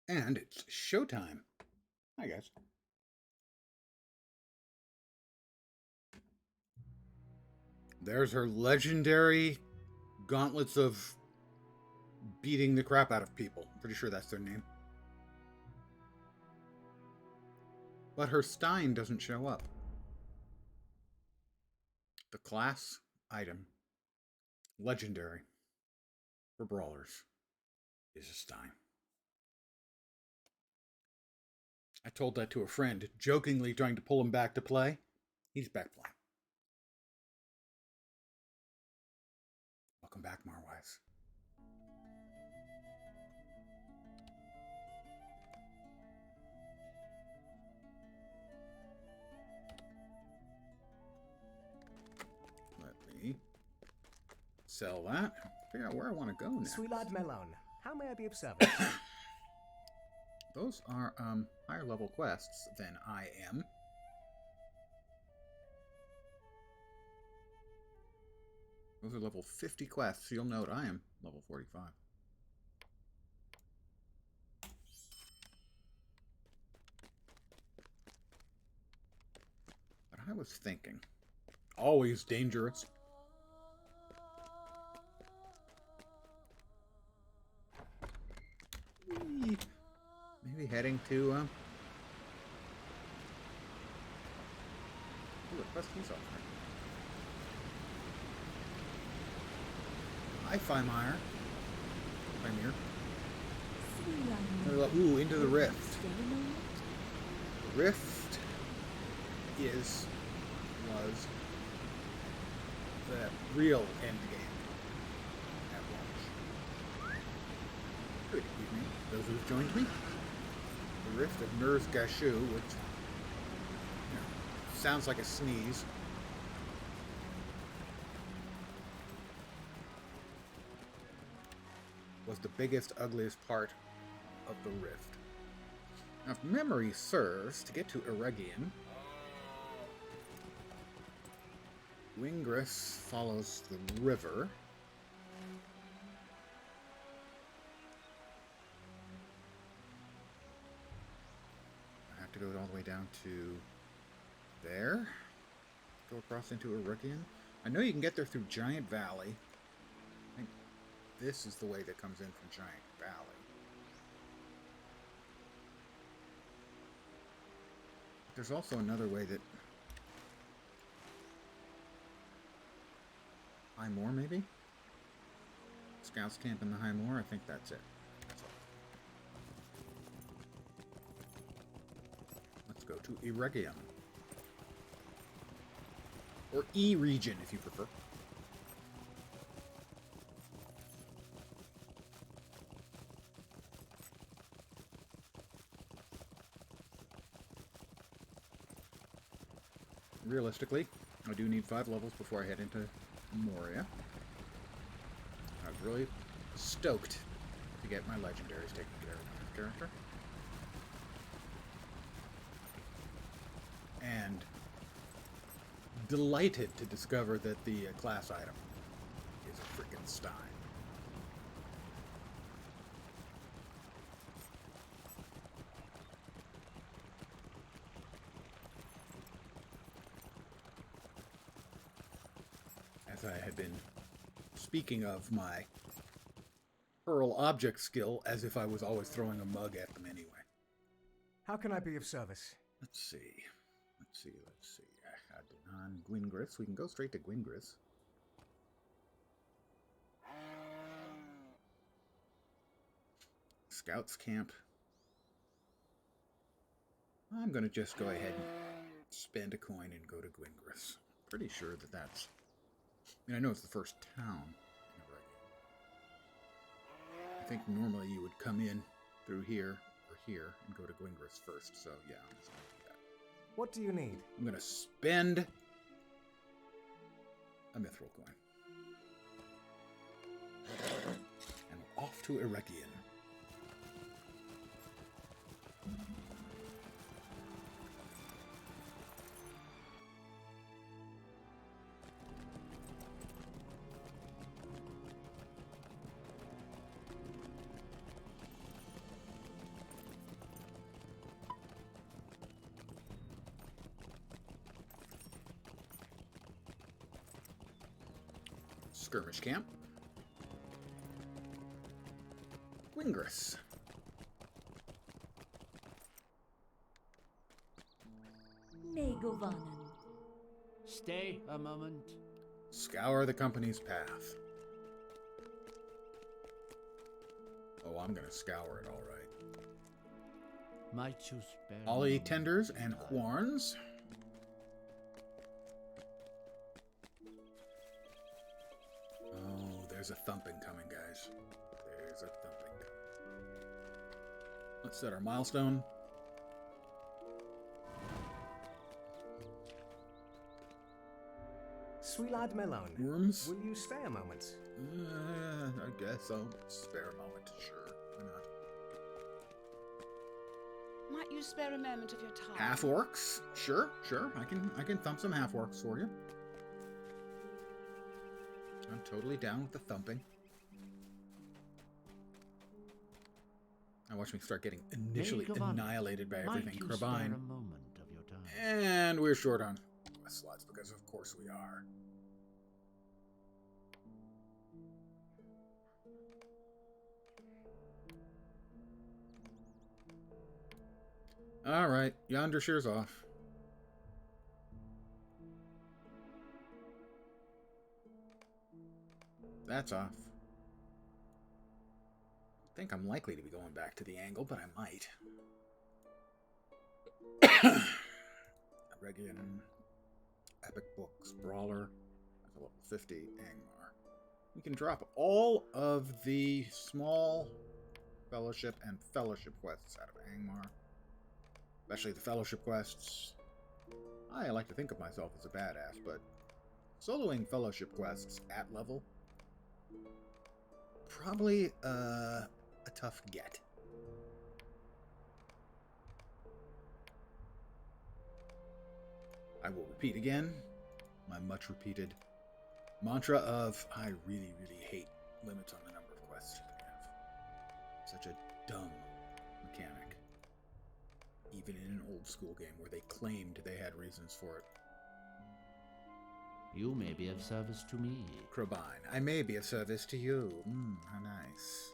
And it's showtime, I guess. There's her legendary gauntlets of beating the crap out of people. I'm pretty sure that's their name. But her Stein doesn't show up. The class item, legendary, for brawlers, is a Stein. I told that to a friend, jokingly trying to pull him back to play. He's back playing. Welcome back, Marwise. Let me sell that. Figure out where I want to go now. Sweet lad Melon, how may I be of service? Those are higher level quests than I am. Those are level 50 quests. You'll note I am level 45. But I was thinking, always dangerous. Maybe heading to ooh, quest he's offering. Hi, Fimire. Ooh, into the Rift. The Rift was the real end game at launch. Good evening, those who've joined me. The Rift of Nurz Gashu, which sounds like a sneeze. Was the biggest, ugliest part of the Rift. Now, if memory serves, to get to Eregion, Wingress follows the river. I have to go all the way down to there. Go across into Eregion. I know you can get there through Giant Valley. I think this is the way that comes in from Giant Valley. There's also another way that... High Moor, maybe? Scouts camp in the High Moor? I think that's it. That's all. Let's go to Eregion. Or E-Region, if you prefer. Realistically, I do need 5 levels before I head into Moria. I was really stoked to get my legendaries taken care of with this character. And delighted to discover that the class item is a freaking Stein. As I had been speaking of my hurl object skill as if I was always throwing a mug at them anyway. How can I be of service? Let's see. On Gwingris. We can go straight to Gwingris. Scouts camp. I'm going to just go ahead and spend a coin and go to Gwingris. Pretty sure that that's... I mean, I know it's the first town in Eregion. I think normally you would come in through here or here and go to Gwingris first, so yeah, I'm just going to do that. What do you need? I'm going to spend a mithril coin. And we're off to Eregion. Skirmish camp. Gwingris. Negovanen. Stay a moment. Scour the company's path. Oh, I'm gonna scour it, all right. Might you spare Ollie me? tenders and horns. Oh, there's a thumping coming, guys. There's a thumping coming. Let's set our milestone. Sweet lad Melon, Worms. will you stay a moment? I guess I'll spare a moment. Sure, why not? Might you spare a moment of your time? Half orcs. Sure. I can thump some half orcs for you. I'm totally down with the thumping. Now watch me start getting initially annihilated by everything. Might you spare a Crabine. moment of your time? And we're short on quest slots because of course we are. Alright, yonder shears off. That's off. I think I'm likely to be going back to the angle, but I might. Regian, Epic Books, Brawler, that's a level 50, Angmar. We can drop all of the small Fellowship and Fellowship quests out of Angmar. Especially the Fellowship quests. I like to think of myself as a badass, but soloing Fellowship quests at level, probably a tough get. I will repeat again my much repeated mantra of I really, really hate limits on the number of quests you can have. Such a dumb mechanic. Even in an old school game where they claimed they had reasons for it. You may be of service to me. Crabine, I may be of service to you. How nice.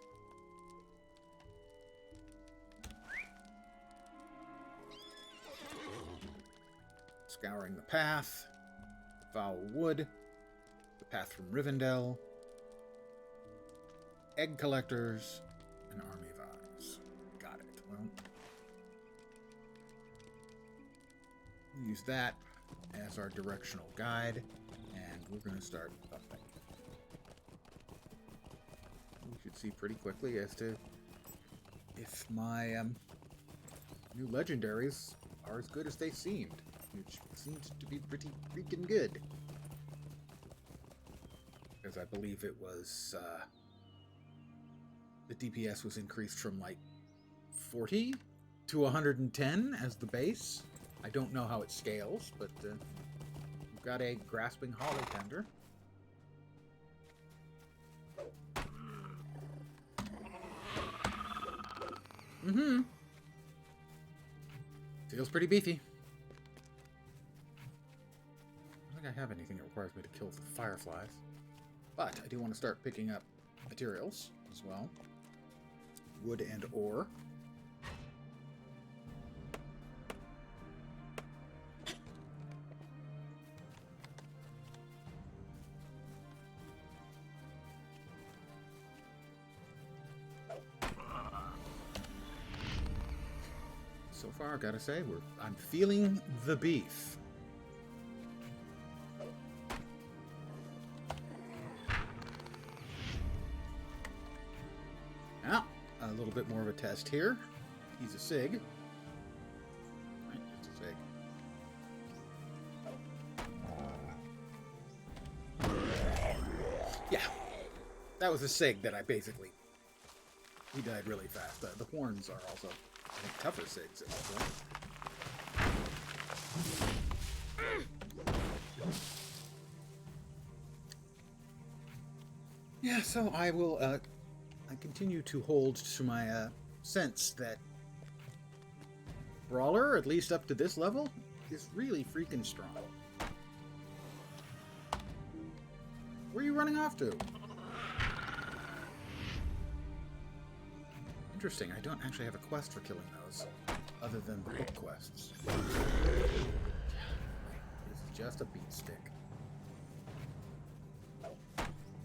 Scouring the path, foul wood, the path from Rivendell, egg collectors, and army of eyes. Got it. Well, we'll use that as our directional guide, and we're going to start thumping. We should see pretty quickly as to if my new legendaries are as good as they seemed. Which seems to be pretty freaking good. Because I believe it was, the DPS was increased from like 40 to 110 as the base. I don't know how it scales, but we've got a grasping hollow tender. Feels pretty beefy. I don't think I have anything that requires me to kill the fireflies. But I do want to start picking up materials as well. Wood and ore. So far, I gotta say, I'm feeling the beef. Now, a little bit more of a test here. He's a SIG. Right, it's a SIG. Yeah, that was a SIG that I basically... He died really fast. The horns are also, I think, tougher SIGs at this point. Yeah, so I will, I continue to hold to my, sense that Brawler, at least up to this level, is really freaking strong. Where are you running off to? Interesting, I don't actually have a quest for killing those, other than the book quests. It's just a beat stick.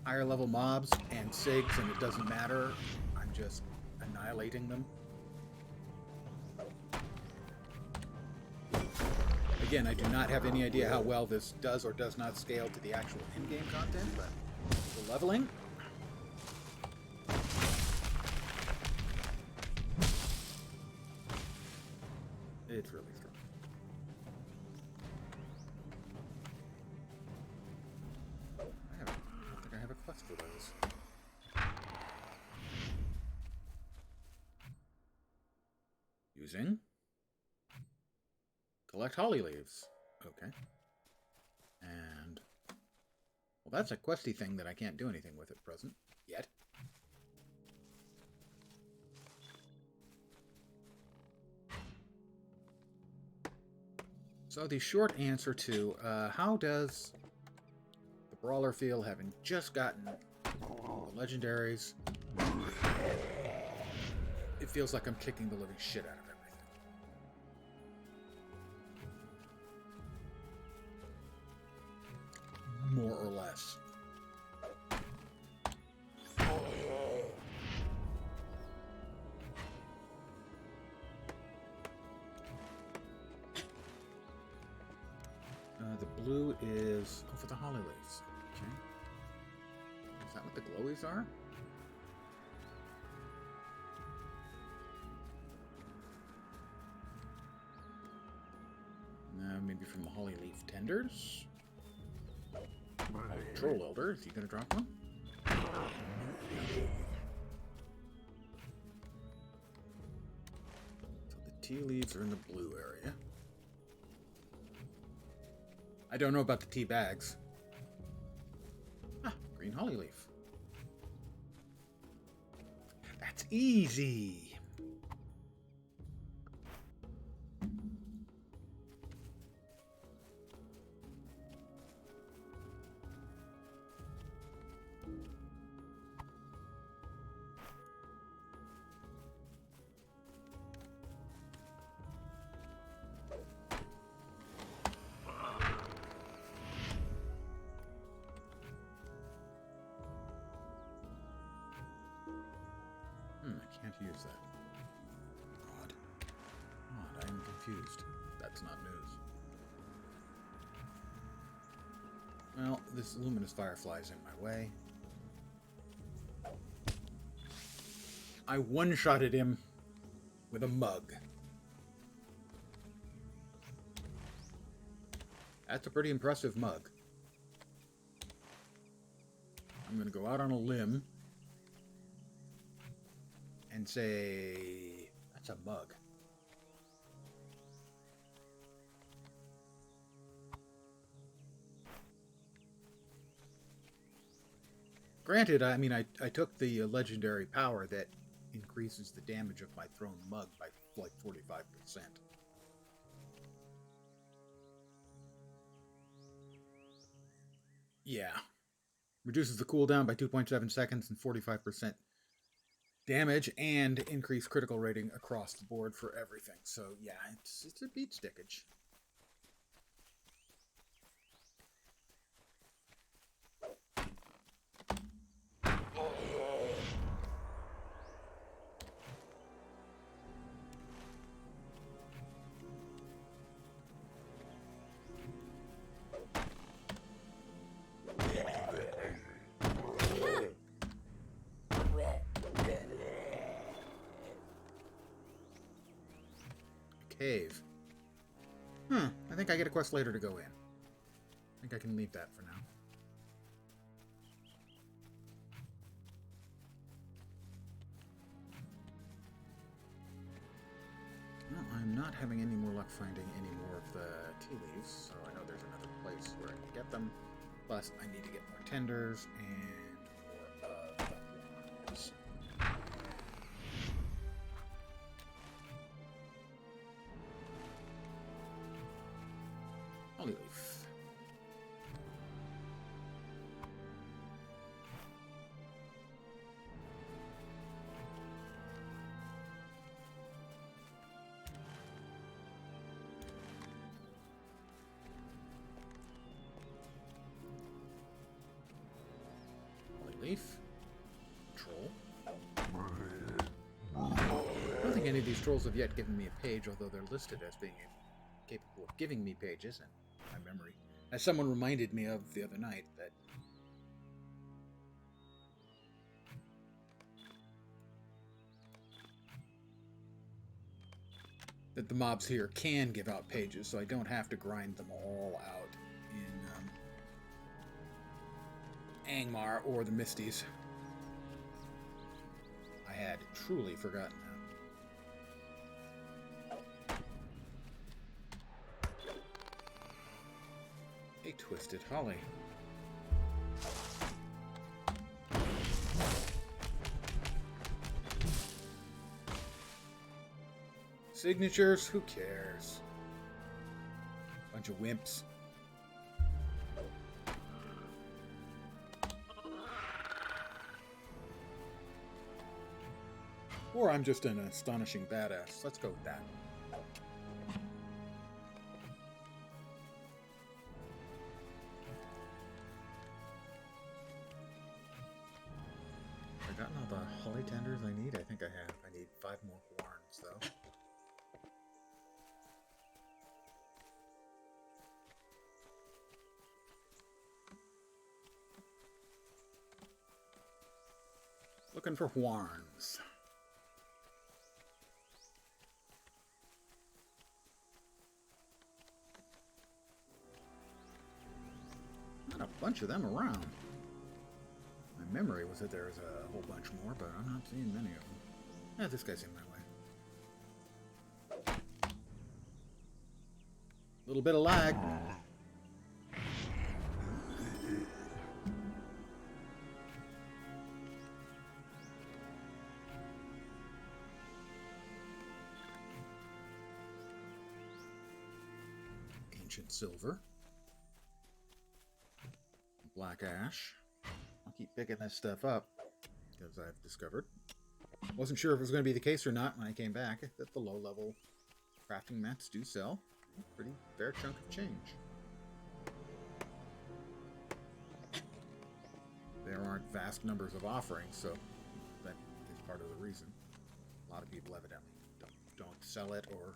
Higher level mobs and SIGs, and it doesn't matter. I'm just annihilating them. Again, I do not have any idea how well this does or does not scale to the actual in-game content, but the leveling. It's really strong. I don't think I have a quest for those. Using. Collect holly leaves. Okay. And... well, that's a questy thing that I can't do anything with at present. Yet. So the short answer to how does the brawler feel having just gotten the legendaries? It feels like I'm kicking the living shit out of everything. More or less. The blue is... oh, for the holly leaves. Okay. Is that what the glowies are? Maybe from the holly leaf tenders? Troll elder, is he gonna drop one? So the tea leaves are in the blue area. I don't know about the tea bags. Ah, green holly leaf. That's easy. I can't use that. Odd. Odd, I am confused. That's not news. Well, this luminous firefly's in my way. I one-shotted him with a mug. That's a pretty impressive mug. I'm gonna go out on a limb and say, that's a mug. Granted, I mean, I took the legendary power that increases the damage of my thrown mug by like 45%. Yeah. Reduces the cooldown by 2.7 seconds and 45% damage, and increased critical rating across the board for everything. So yeah, it's a beat stickage. Cave. I think I get a quest later to go in. I think I can leave that for now. Well, I'm not having any more luck finding any more of the tea leaves, so I know there's another place where I can get them. Plus, I need to get more tenders and more of the wands. Holy leaf. Leaf. Troll. I don't think any of these trolls have yet given me a page, although they're listed as being capable of giving me pages in my memory. As someone reminded me of the other night, that the mobs here can give out pages, so I don't have to grind them all out in Angmar or the Misties. I had truly forgotten that. A twisted holly. Signatures? Who cares? Bunch of wimps. Or I'm just an astonishing badass. Let's go with that. I've gotten all the holly tenders I need? I think I have. I need 5 more horns, though. Looking for horns. Not a bunch of them around. My memory was that there was a whole bunch more, but I'm not seeing many of them. Yeah, this guy's in my way. Little bit of lag. Ancient silver. Black ash. I'll keep picking this stuff up, because I've discovered. Wasn't sure if it was going to be the case or not when I came back, that the low-level crafting mats do sell a pretty fair chunk of change. There aren't vast numbers of offerings, so that is part of the reason. A lot of people evidently don't sell it, or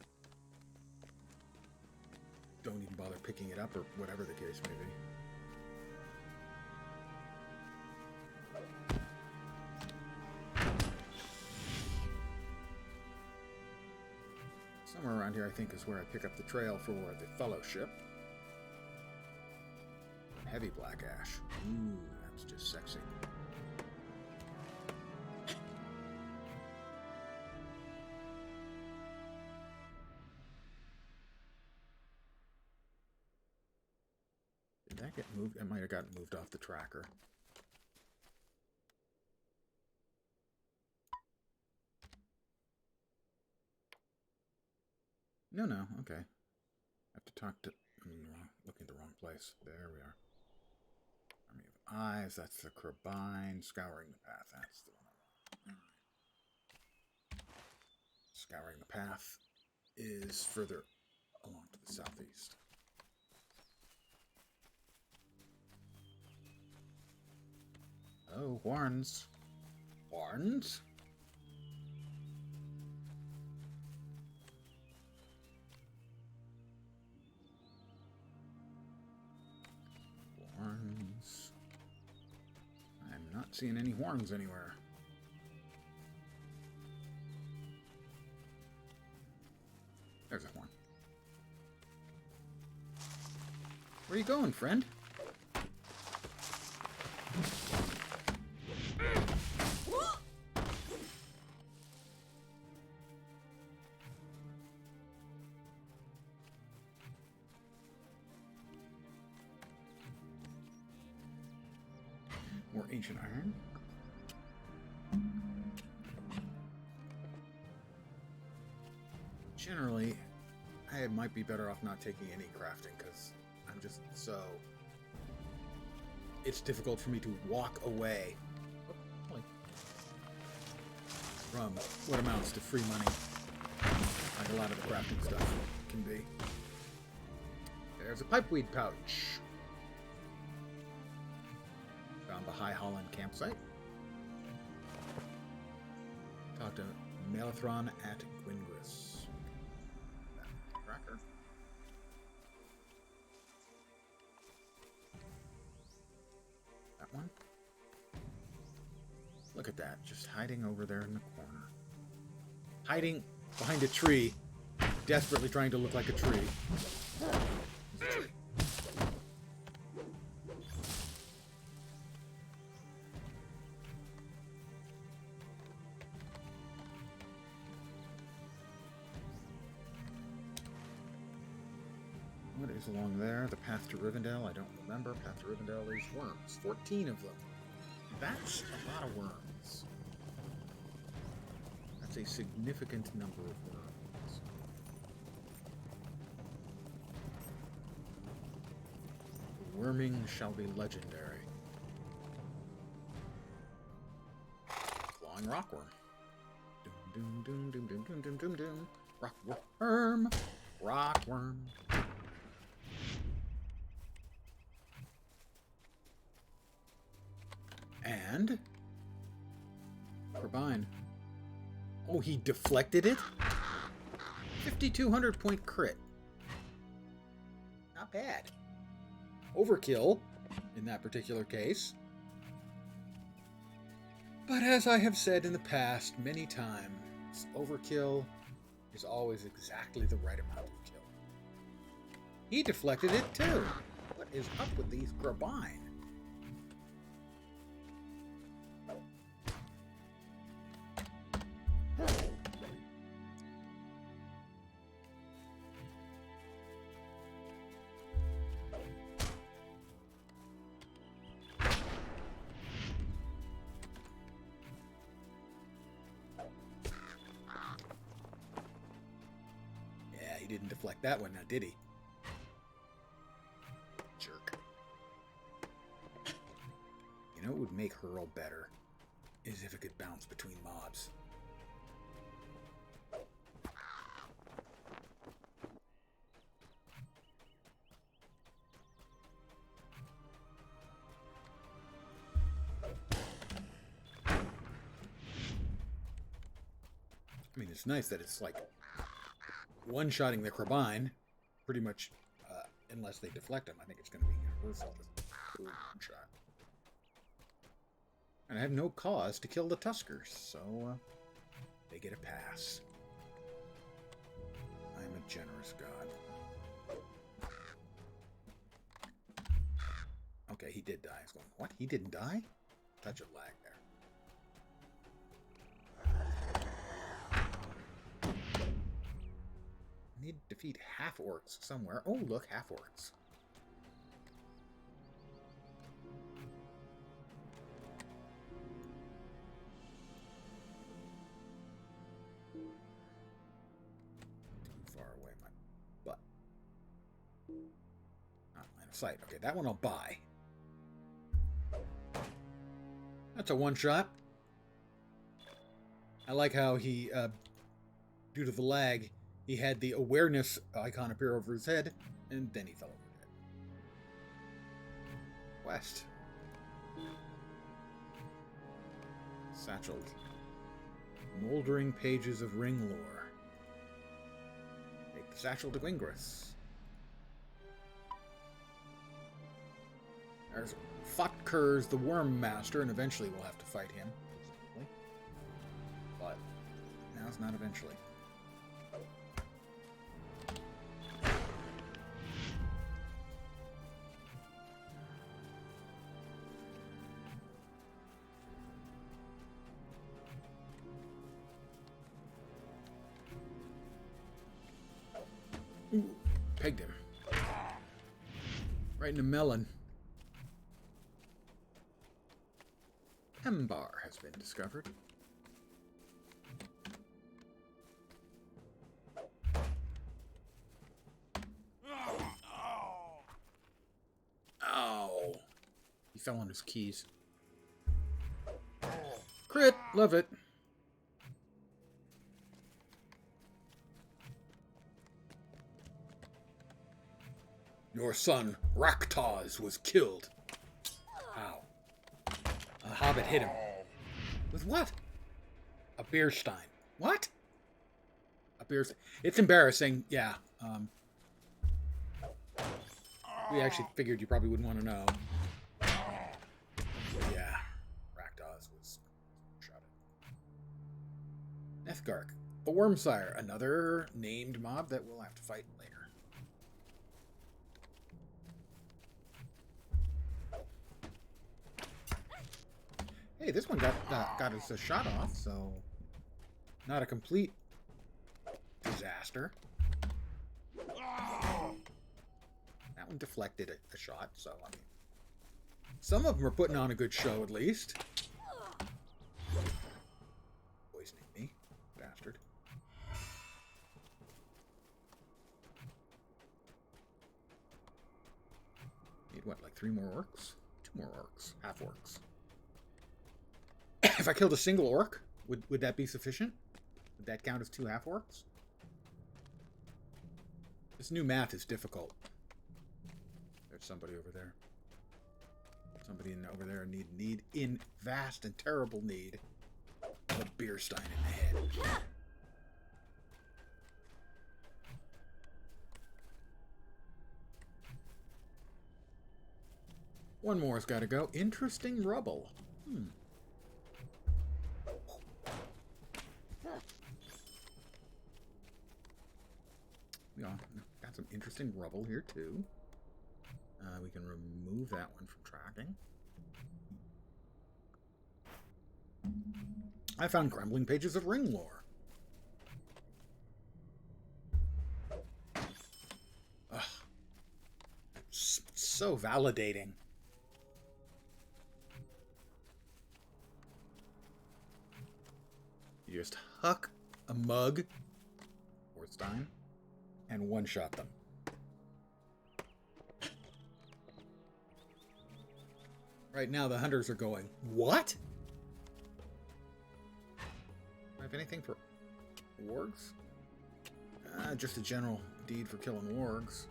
don't even bother picking it up, or whatever the case may be. Somewhere around here, I think, is where I pick up the trail for the Fellowship. Heavy black ash. Ooh, that's just sexy. Did that get moved? It might have gotten moved off the tracker. No, okay. I have to talk to... looking at the wrong place. There we are. Army of Eyes, that's the Crabine. Scouring the Path, that's the one I want. Alright. Scouring the Path is further along to the southeast. Oh, horns. Horns? Horns. I'm not seeing any horns anywhere. There's a horn. Where are you going, friend? More ancient iron. Generally, I might be better off not taking any crafting, because I'm just so... It's difficult for me to walk away from what amounts to free money, like a lot of the crafting stuff can be. There's a pipeweed pouch. Found the High Holland campsite. Talk to Melathron at Gwingris. Tracker. That one. Look at that, just hiding over there in the corner. Hiding behind a tree, desperately trying to look like a tree. What is along there? The path to Rivendell? I don't remember. Path to Rivendell is worms. 14 of them. That's a lot of worms. That's a significant number of worms. Worming shall be legendary. Clawing rockworm. Doom doom doom doom doom doom doom doom. Rockworm. Rockworm. And Carbine. Oh, he deflected it? 5,200 point crit. Not bad. Overkill in that particular case. But as I have said in the past many times, overkill is always exactly the right amount of kill. He deflected it too. What is up with these Carbine? He didn't deflect that one now, did he? Jerk. You know what would make Hurl better? Is if it could bounce between mobs. I mean, it's nice that it's like one-shotting the Carbine, pretty much, unless they deflect them. I think it's going to be universal. One-shot. And I have no cause to kill the Tuskers, so they get a pass. I am a generous god. Okay, he did die. I was going, what? He didn't die? Touch of lag there. Need to defeat half-orcs somewhere. Oh, look, half-orcs. Too far away, my butt. Not line of sight. Okay, that one I'll buy. That's a one-shot. I like how he, due to the lag, he had the awareness icon appear over his head, and then he fell over dead. West. Satchel. Moldering pages of ring lore. Take the satchel to Gwingris. There's Fotkur's the Worm Master, and eventually we'll have to fight him. But now's not eventually. Ooh, pegged him. Right in the melon. Hembar has been discovered. Ow. He fell on his keys. Crit! Love it. Your son, Rakhtaz, was killed. How? hobbit hit him. With what? A beer stein. What? A beer stein. It's embarrassing. Yeah. We actually figured you probably wouldn't want to know. But yeah. Rakdos was shot at. Nethgark. A Wormsire. Another named mob that we'll have to fight later. Hey, this one got us a shot off, so not a complete disaster. That one deflected a shot, so I mean, some of them are putting on a good show at least. Poisoning me, bastard. Need what, like 3 more orcs? 2 more orcs, half orcs. If I killed a single orc, would that be sufficient? Would that count as 2 half orcs? This new math is difficult. There's somebody over there. Somebody over there in vast and terrible need of a beer stein in the head. One more has got to go. Interesting rubble. Yeah, got some interesting rubble here too. We can remove that one from tracking. I found crumbling pages of ring lore. Ugh. It's so validating. You just huck a mug or stein and one-shot them. Right now, the hunters are going, what? Do I have anything for wargs? Just a general deed for killing wargs.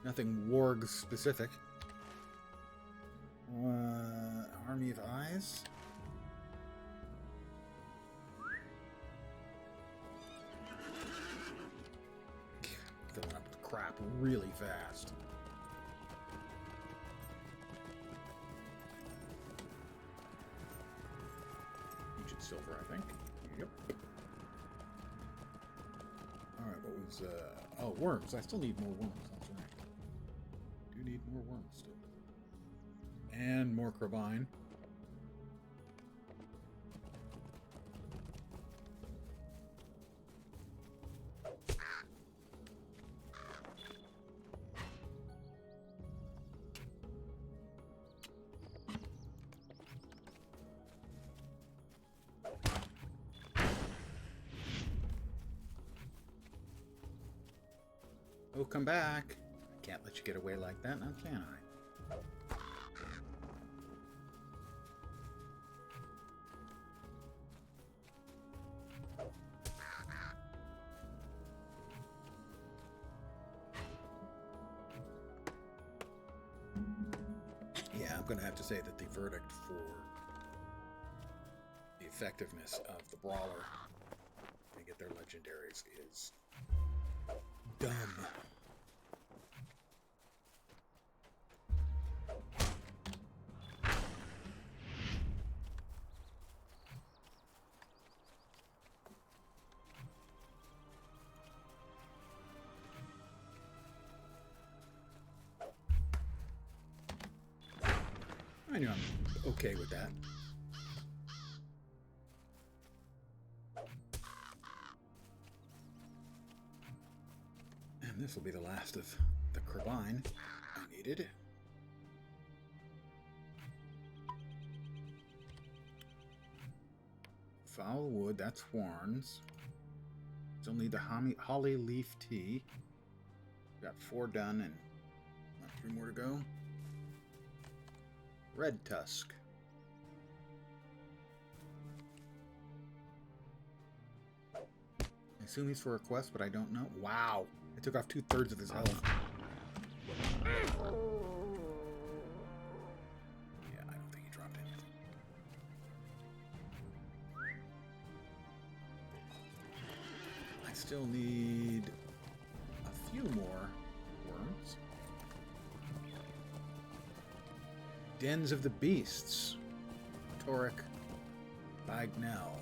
Nothing warg specific. Army of Eyes? Filling up with crap really fast. Ancient silver, I think. Yep. Alright, what was, oh, worms. I still need more worms, that's right. Do need more worms still. And more carbine. Oh, come back. I can't let you get away like that, now can I? Yeah, I'm going to have to say that the verdict for the effectiveness of the brawler to get their legendaries is dumb. I know I'm okay with that. And this will be the last of the carbine I needed. Foul wood, that's Warns. Still need the holly leaf tea. Got 4 done and 3 more to go. Red tusk. I assume he's for a quest, but I don't know. Wow. I took off 2/3 of his health. Yeah, I don't think he dropped anything. still need a few more worms. Dens of the Beasts. Toric. Bagnell.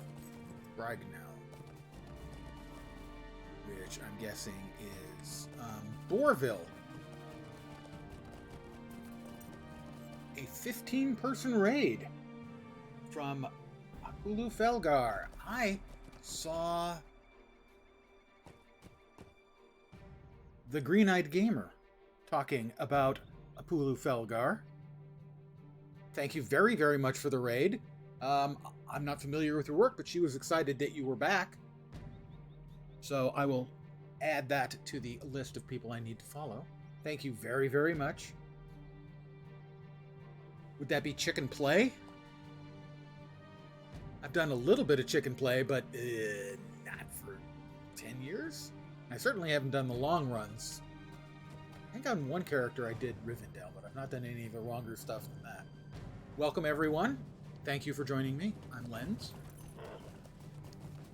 Which I'm guessing is Boarville. A 15-person raid from Hulu Felgar. I saw the Green-Eyed Gamer talking about Apulu Felgar. Thank you very, very much for the raid. I'm not familiar with your work, but she was excited that you were back. So I will add that to the list of people I need to follow. Thank you very, very much. Would that be Chicken Play? I've done a little bit of Chicken Play, but not for 10 years. I certainly haven't done the long runs. I think on one character I did Rivendell, but I've not done any of the longer stuff than that. Welcome, everyone. Thank you for joining me. I'm Lens.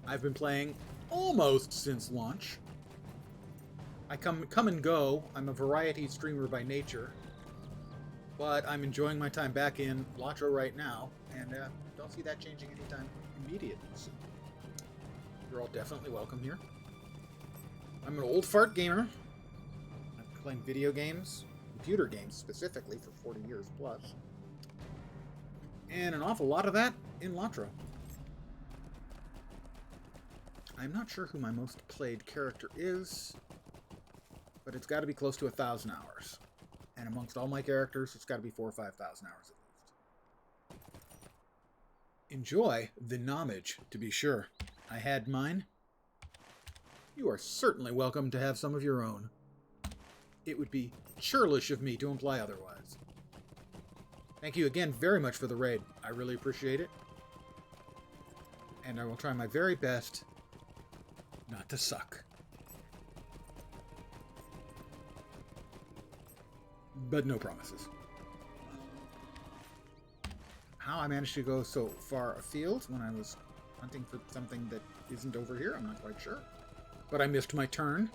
I've been playing almost since launch. I come and go. I'm a variety streamer by nature, but I'm enjoying my time back in LotRO right now, and don't see that changing anytime immediately. So you're all definitely welcome here. I'm an old fart gamer. I've been playing video games, computer games specifically, for 40 years plus. And an awful lot of that in LotRO. I'm not sure who my most played character is, but it's got to be close to 1,000 hours. And amongst all my characters, it's got to be 4,000 or 5,000 hours at least. Enjoy the nomage, to be sure. I had mine. You are certainly welcome to have some of your own. It would be churlish of me to imply otherwise. Thank you again very much for the raid. I really appreciate it. And I will try my very best not to suck. But no promises. How I managed to go so far afield when I was hunting for something that isn't over here, I'm not quite sure. But I missed my turn.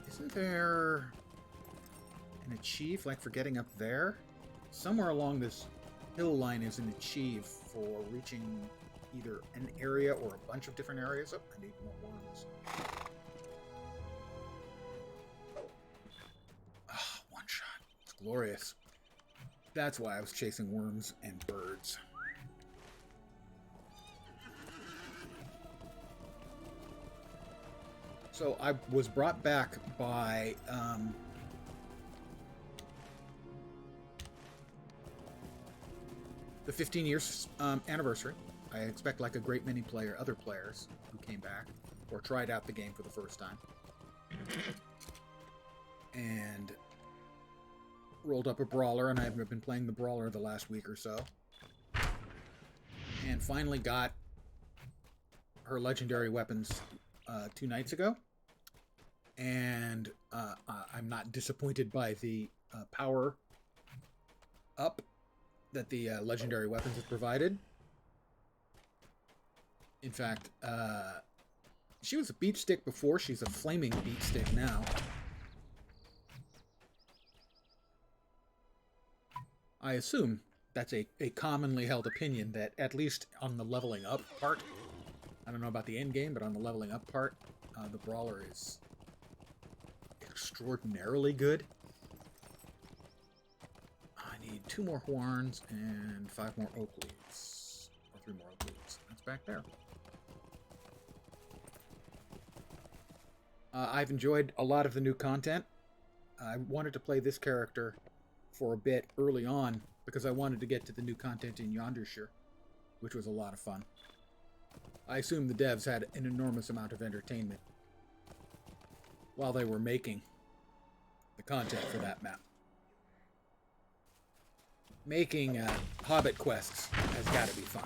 Isn't there an achieve, like for getting up there? Somewhere along this hill line is an achieve for reaching either an area or a bunch of different areas. Oh, I need more worms. Ah, one shot. It's glorious. That's why I was chasing worms and birds. So I was brought back by the 15 years anniversary. I expect like a great many other players who came back or tried out the game for the first time. And rolled up a brawler, and I've been playing the brawler the last week or so. And finally got her legendary weapons 2 nights ago. And I'm not disappointed by the power up that the legendary weapons have provided. In fact, she was a beat stick before. She's a flaming beat stick now. I assume that's a commonly held opinion that at least on the leveling up part, I don't know about the end game, but on the leveling up part, the brawler is extraordinarily good. I need 2 more horns and 5 more oak leaves. Or 3 more oak leaves. That's back there. I've enjoyed a lot of the new content. I wanted to play this character for a bit early on because I wanted to get to the new content in Yondershire, which was a lot of fun. I assume the devs had an enormous amount of entertainment while they were making the content for that map. Making Hobbit quests has got to be fun.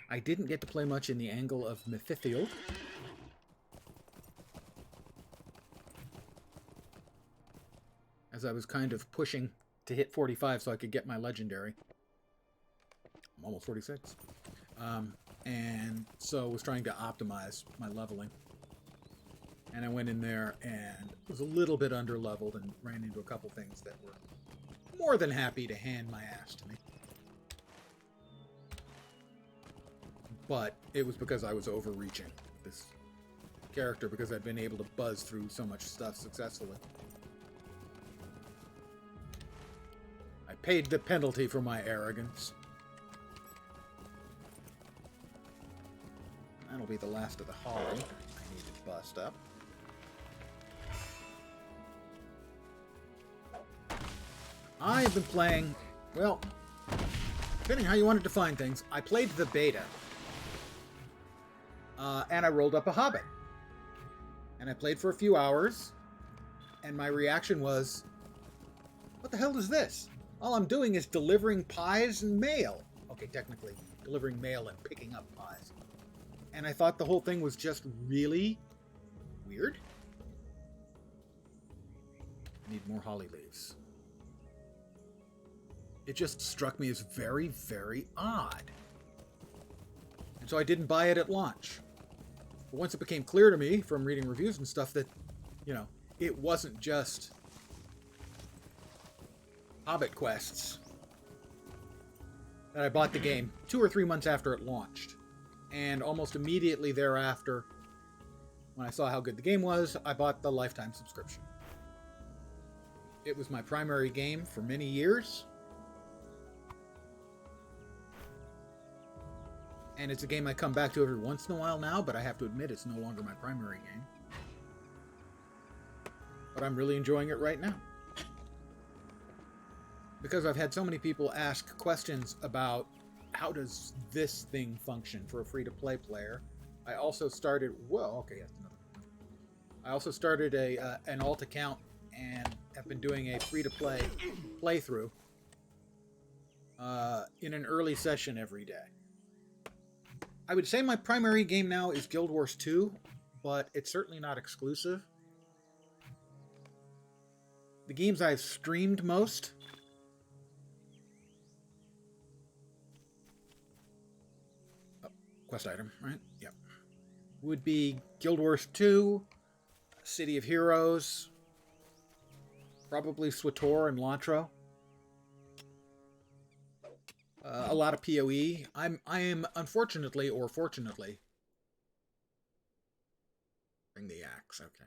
I didn't get to play much in the angle of Mephifield. as I was kind of pushing to hit 45 so I could get my legendary. I'm almost 46. And so was trying to optimize my leveling. And I went in there and was a little bit under-leveled and ran into a couple things that were more than happy to hand my ass to me. But it was because I was overreaching this character because I'd been able to buzz through so much stuff successfully. I paid the penalty for my arrogance. That'll be the last of the holly I need to bust up. I have been playing, well, depending how you want to define things, I played the beta. And I rolled up a hobbit. And I played for a few hours. And my reaction was, what the hell is this? All I'm doing is delivering pies and mail. Okay, technically, delivering mail and picking up pies. And I thought the whole thing was just really weird. I need more holly leaves. It just struck me as very, very odd. And so I didn't buy it at launch. But once it became clear to me from reading reviews and stuff that, you know, it wasn't just Hobbit quests, that I bought the game 2 or 3 months after it launched. And almost immediately thereafter, when I saw how good the game was, I bought the lifetime subscription. It was my primary game for many years. And it's a game I come back to every once in a while now, but I have to admit it's no longer my primary game. But I'm really enjoying it right now. Because I've had so many people ask questions about how does this thing function for a free-to-play player. I also started, well, okay, that's another one. I also started an alt account and have been doing a free-to-play playthrough in an early session every day. I would say my primary game now is Guild Wars 2, but it's certainly not exclusive. The games I've streamed most quest item, right? Yep. Would be Guild Wars 2, City of Heroes, probably SWTOR and LotRO. A lot of PoE. I am unfortunately or fortunately. Bring the axe, okay.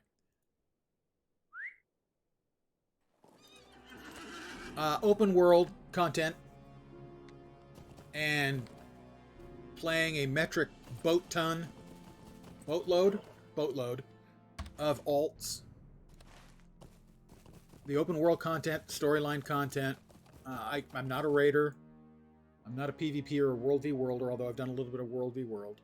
Open world content and playing a metric boatload of alts. The open world content, storyline content. I'm not a raider. I'm not a PvP or a World v Worlder, although I've done a little bit of World v World.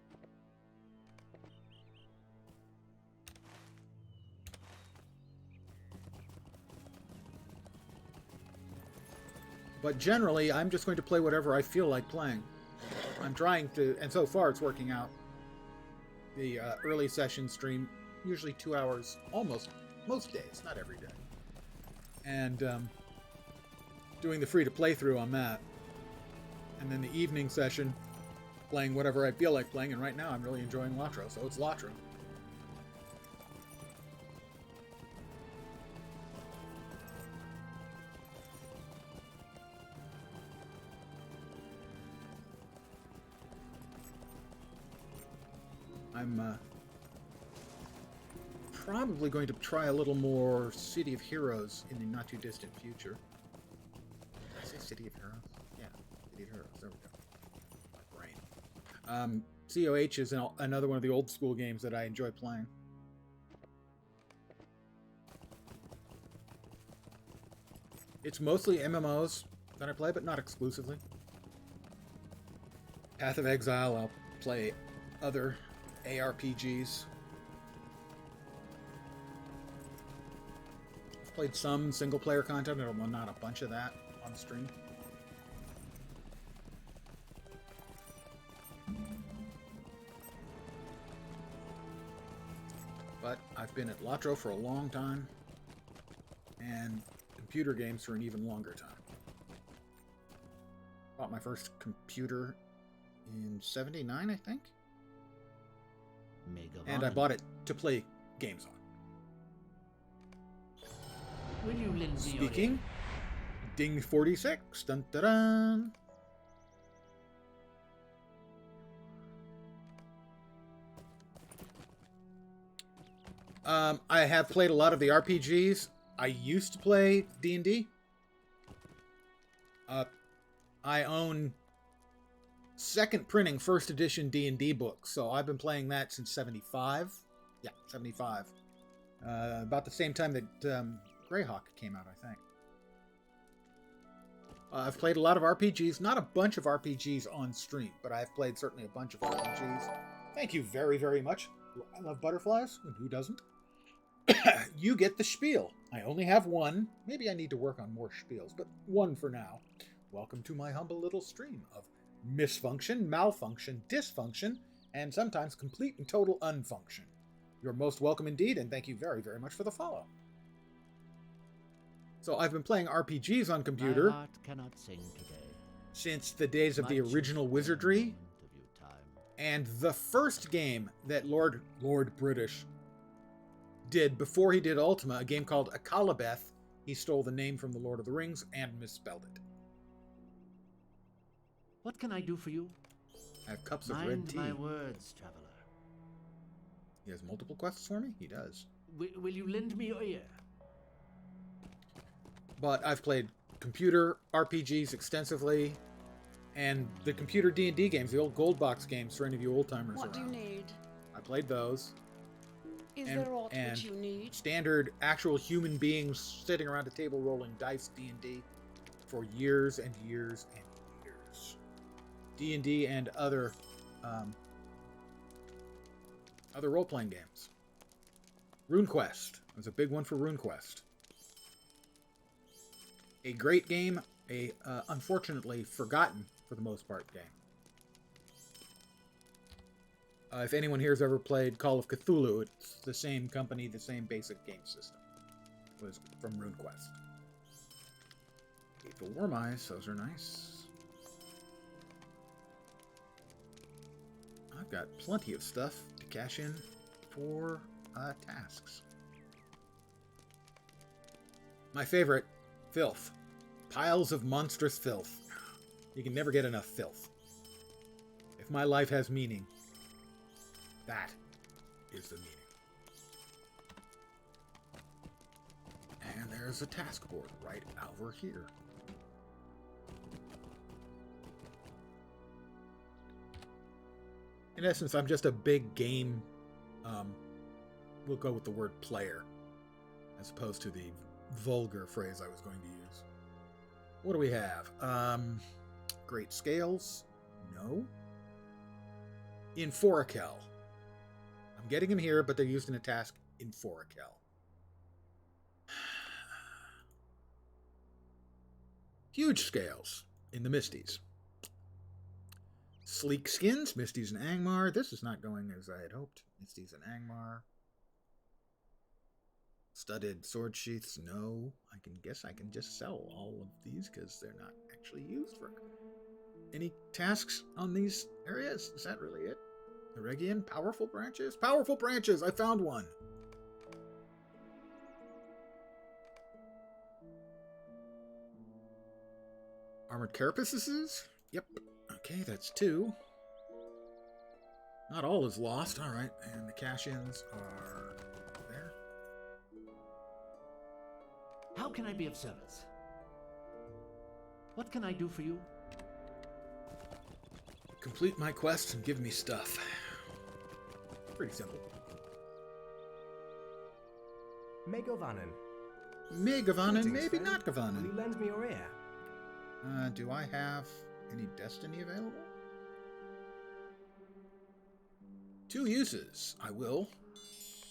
But generally, I'm just going to play whatever I feel like playing. I'm trying to, and so far it's working out. The early session stream, usually 2 hours, almost, most days, not every day. And doing the free-to-play through on that. And then the evening session, playing whatever I feel like playing, and right now I'm really enjoying LotRO, so it's LotRO. I'm probably going to try a little more City of Heroes in the not-too-distant future. Did I say City of Heroes? Yeah, City of Heroes. There we go. My brain. COH is another one of the old-school games that I enjoy playing. It's mostly MMOs that I play, but not exclusively. Path of Exile, I'll play other ARPGs. I've played some single-player content, well, not a bunch of that on stream. But I've been at LotRO for a long time, and computer games for an even longer time. Bought my first computer in '79, I think. And I bought it to play games on. Will you lend me Speaking, Ding 46. Dun dun dun. I have played a lot of the RPGs. I used to play D&D. I own second printing first edition D&D books, so I've been playing that since '75. Yeah, '75. About the same time that Greyhawk came out, I think. I've played a lot of RPGs, not a bunch of RPGs on stream, but I've played certainly a bunch of RPGs. Thank you very, very much. I love butterflies, and who doesn't? You get the spiel. I only have one. Maybe I need to work on more spiels, but one for now. Welcome to my humble little stream of misfunction, malfunction, dysfunction, and sometimes complete and total unfunction. You're most welcome indeed, and thank you very, very much for the follow. So I've been playing RPGs on computer My heart cannot sing today. since the days of the Might you original spare a Wizardry, moment of your time? and the first game that Lord British did before he did Ultima, a game called Akalabeth. He stole the name from the Lord of the Rings and misspelled it. What can I do for you? I have cups of red Mind tea. my words, traveler. He has multiple quests for me? He does. Will you lend me your ear? But I've played computer RPGs extensively, and the computer D&D games, the old gold box games for any of you old-timers What do you around. need? I played those. Is And- there aught and- which you need? Standard actual human beings sitting around a table rolling dice D&D for years and years and years. D&D and other role-playing games. RuneQuest was a big one for RuneQuest. A great game, a unfortunately forgotten for the most part game. If anyone here has ever played Call of Cthulhu, it's the same company, the same basic game system. It was from RuneQuest. Lethal Worm Eyes, those are nice. I've got plenty of stuff to cash in for tasks. My favorite, filth. Piles of monstrous filth. You can never get enough filth. If my life has meaning, that is the meaning. And there's a task board right over here. In essence, I'm just a big game, we'll go with the word player, as opposed to the vulgar phrase I was going to use. What do we have? Great Scales? No. In Forakel. I'm getting them here, but they're used in a task in Forakel. Huge Scales in the Misties. Sleek Skins, Misties and Angmar. This is not going as I had hoped. Misties and Angmar. Studded Sword Sheaths, no. I guess I can just sell all of these because they're not actually used for any tasks on these areas. Is that really it? Eregion, Powerful Branches? Powerful Branches! I found one! Armored Carapaces? Yep. Okay, that's 2. Not all is lost. Alright, and the cash-ins are there. How can I be of service? What can I do for you? Complete my quest and give me stuff. Pretty simple. Megovanen. Megavanen, Greetings, maybe friend. not Will you Gavanen. lend me your ear? Do I have any destiny available? 2 uses. I will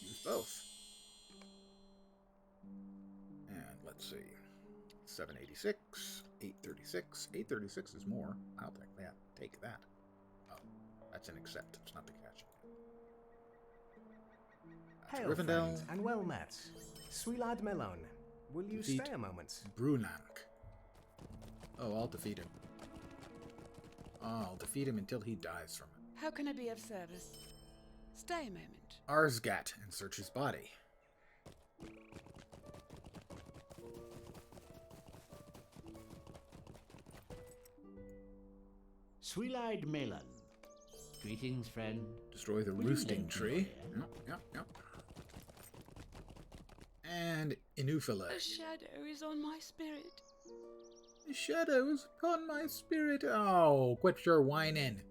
use both. And let's see. 786, 836. 836 is more. I'll take that. Take that. Oh, that's an accept. It's not the cash. That's Hail, Rivendell. friend, and well met. Suilad Melon. Will you Defeat stay a moment? Brunank. Oh, I'll defeat him. I'll defeat him until he dies from it. How can I be of service? Stay a moment. Arsgat and search his body. Sweet-eyed Melon. Greetings, friend. Destroy the Will you roosting lend me tree. your Yep. And Inufila. A shadow is on my spirit. The shadows upon my spirit. Oh, quit your whining.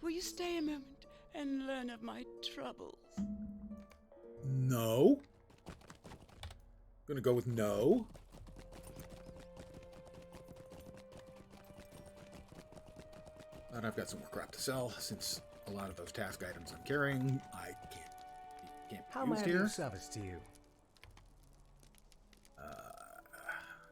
Will you stay a moment and learn of my troubles? No. Gonna go with no. But I've got some more crap to sell, since a lot of those task items I'm carrying, I can't How be may I used be here. of service to you?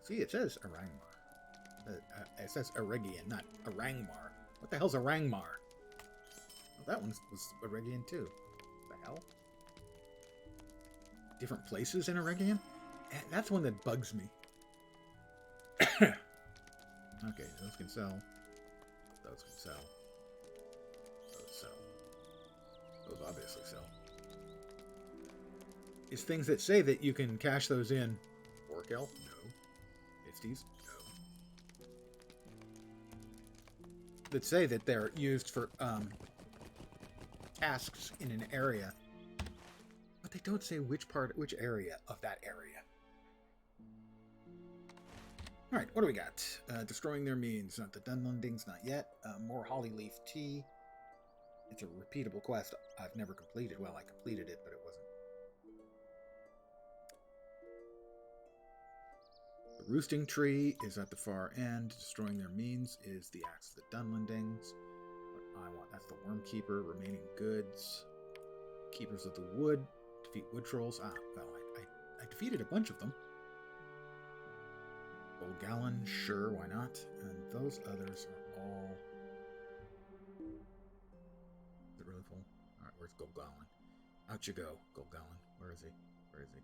See, it says Arangmar. It says Eregian, not Arangmar. What the hell's Arangmar? Well, that one was Eregian too. What the hell? Different places in Eregian? That's one that bugs me. Okay, those can sell. Those can sell. Those sell. Those obviously sell. Is things that say that you can cash those in. Orkel? No. Fisties? No. That say that they're used for tasks in an area. But they don't say which area of that area. Alright, what do we got? Destroying their means. Not the Dunlendings, not yet. More Hollyleaf tea. It's a repeatable quest I've never completed. Well, I completed it, but it wasn't. The roosting tree is at the far end. Destroying their means is the axe of the Dunlendings. What I want, that's the Wormkeeper. Remaining goods. Keepers of the wood. Defeat wood trolls. Ah, well, I defeated a bunch of them. Gold Gallon, sure, why not? And those others are all... Is it really full? Alright, where's Gold Gallon? Out you go, Gold Gallon. Where is he? Where is he?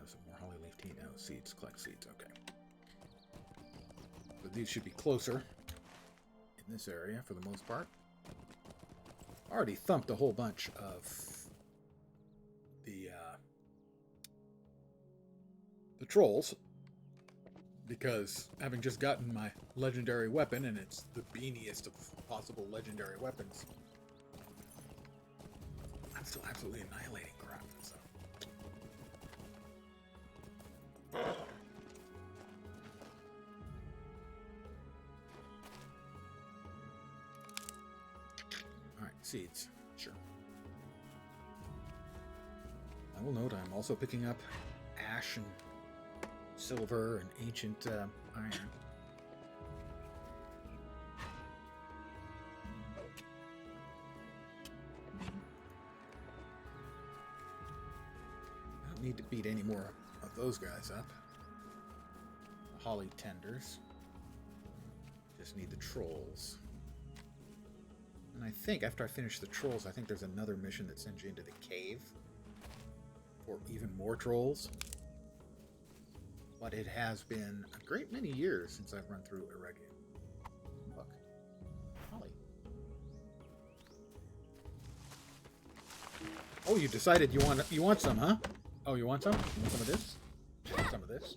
Some more Hollyleaf tea now. Seeds, collect seeds, okay. So these should be closer in this area for the most part. Already thumped a whole bunch of the trolls, because having just gotten my legendary weapon, and it's the beaniest of possible legendary weapons, I'm still absolutely annihilating crap. So. Alright, seeds. Sure. I will note I'm also picking up ash and silver and ancient iron. I don't need to beat any more of those guys up. The holly tenders. Just need the trolls. And I think after I finish the trolls, I think there's another mission that sends you into the cave for even more trolls. But it has been a great many years since I've run through Eregion. Look. Holly. Oh, you decided you want some, huh? Oh, you want some? You want some of this? You want some of this?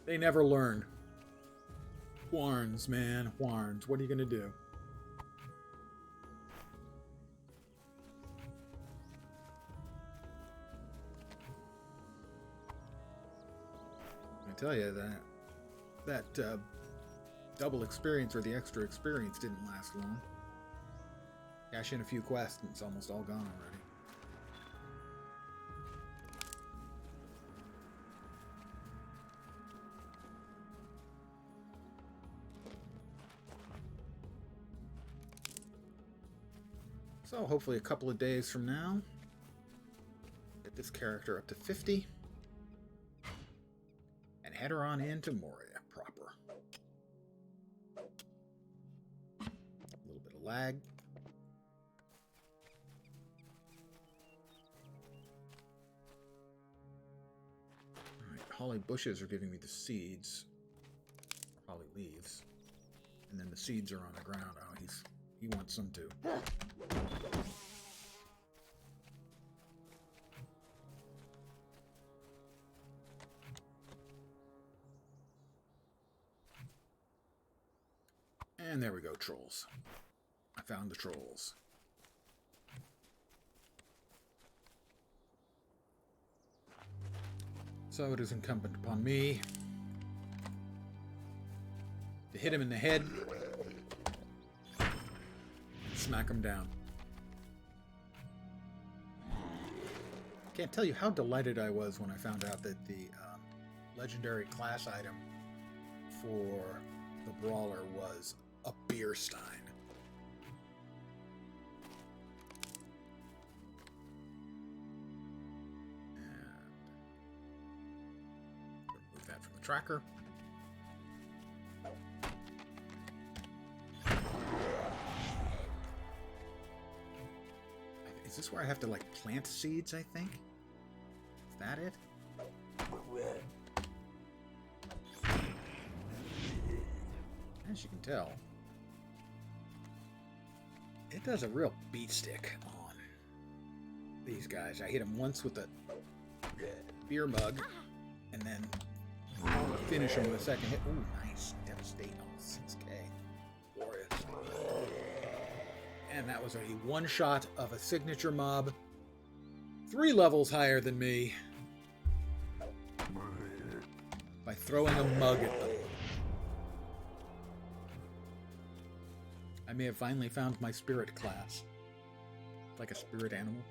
They never learn. Warns, man. Warns. What are you gonna do? Tell you that double experience or the extra experience didn't last long. Cash in a few quests and it's almost all gone already. So hopefully a couple of days from now, get this character up to 50. Head her on into Moria proper. A lag. Alright, holly bushes are giving me the seeds. Holly leaves. And then the seeds are on the ground. Oh, he wants some too. And there we go, trolls. I found the trolls. So it is incumbent upon me to hit him in the head and smack him down. Can't tell you how delighted I was when I found out that the legendary class item for the brawler was a beer stein. And remove that from the tracker. Is this where I have to like plant seeds, I think? Is that it? As you can tell, it does a real beat stick on these guys. I hit him once with a beer mug, and then finish him with a second hit. Ooh, nice. Devastate. Oh, 6k. Glorious. And that was a one-shot of a signature mob 3 levels higher than me by throwing a mug at them. I may have finally found my spirit class. Like a spirit animal.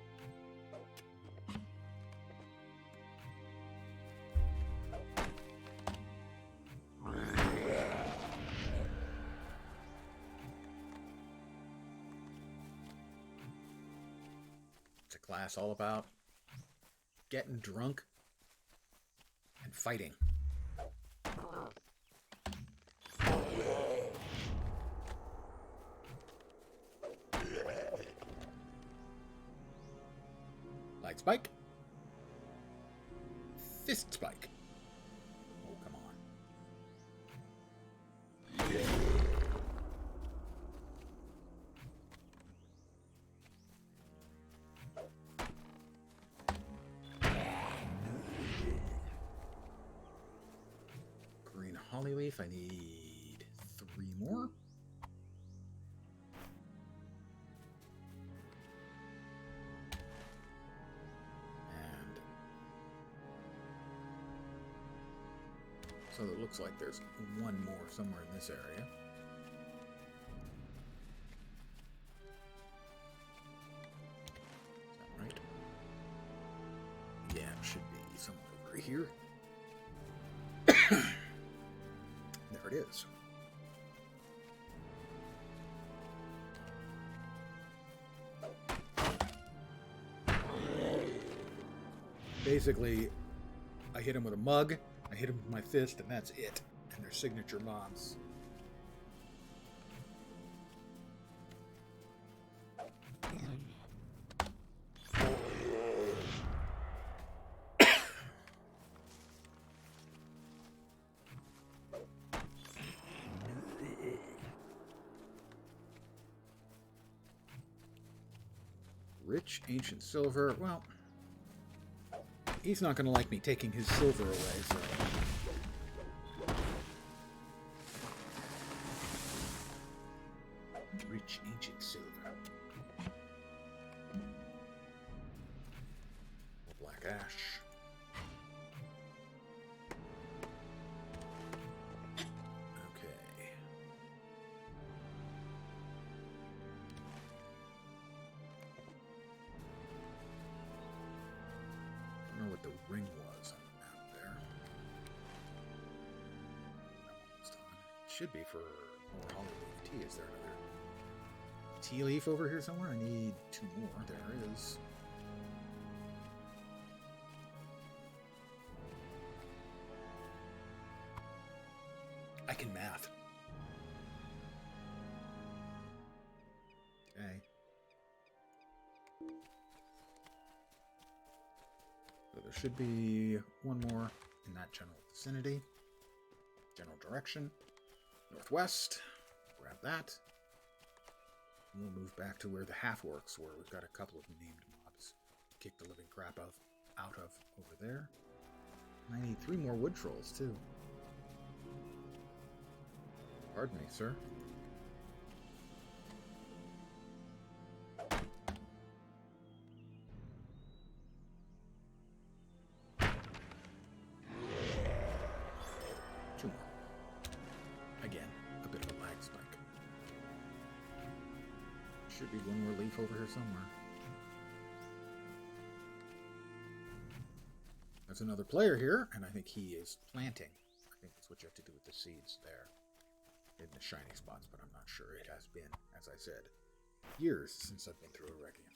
It's a class all about getting drunk and fighting. Like spike. Fist spike. Oh, come on. Green holly leaf. I need 3 more. So it looks like there's 1 more somewhere in this area. Is that right? Yeah, it should be somewhere over here. There it is. Basically, I hit him with a mug. I hit him with my fist, and that's it. And they're signature mobs. Rich ancient silver. Well, he's not going to like me taking his silver away, so... Rich ancient silver. Black ash. Okay. I don't know what the ring was on the map there. Almost on. It should be for more hollow leaf tea. Is there another tea leaf over here somewhere? I need 2 more. There is. I can math. there should be one more in that general vicinity. General direction. Northwest. Grab that. And we'll move back to where the half-orcs were. We've got a couple of named mobs. Kick the living crap out of over there. And I need 3 more wood trolls, too. Pardon me, sir. Should be one more leaf over here somewhere. There's another player here, and I think he is planting. I think that's what you have to do with the seeds there. In the shiny spots, but I'm not sure. It has been, as I said, years since I've been through a Regian.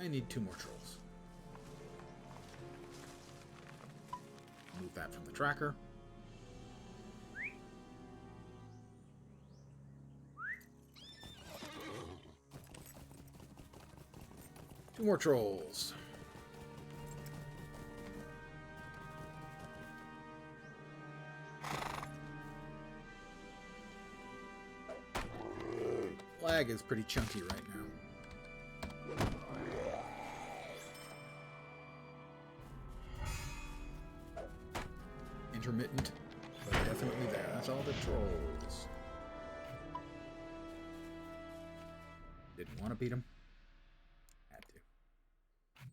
I need 2 more trolls. Move that from the tracker. Two more trolls. Flag is pretty chunky right now. Intermittent, but definitely there. That's all the trolls. Didn't want to beat him. Had to.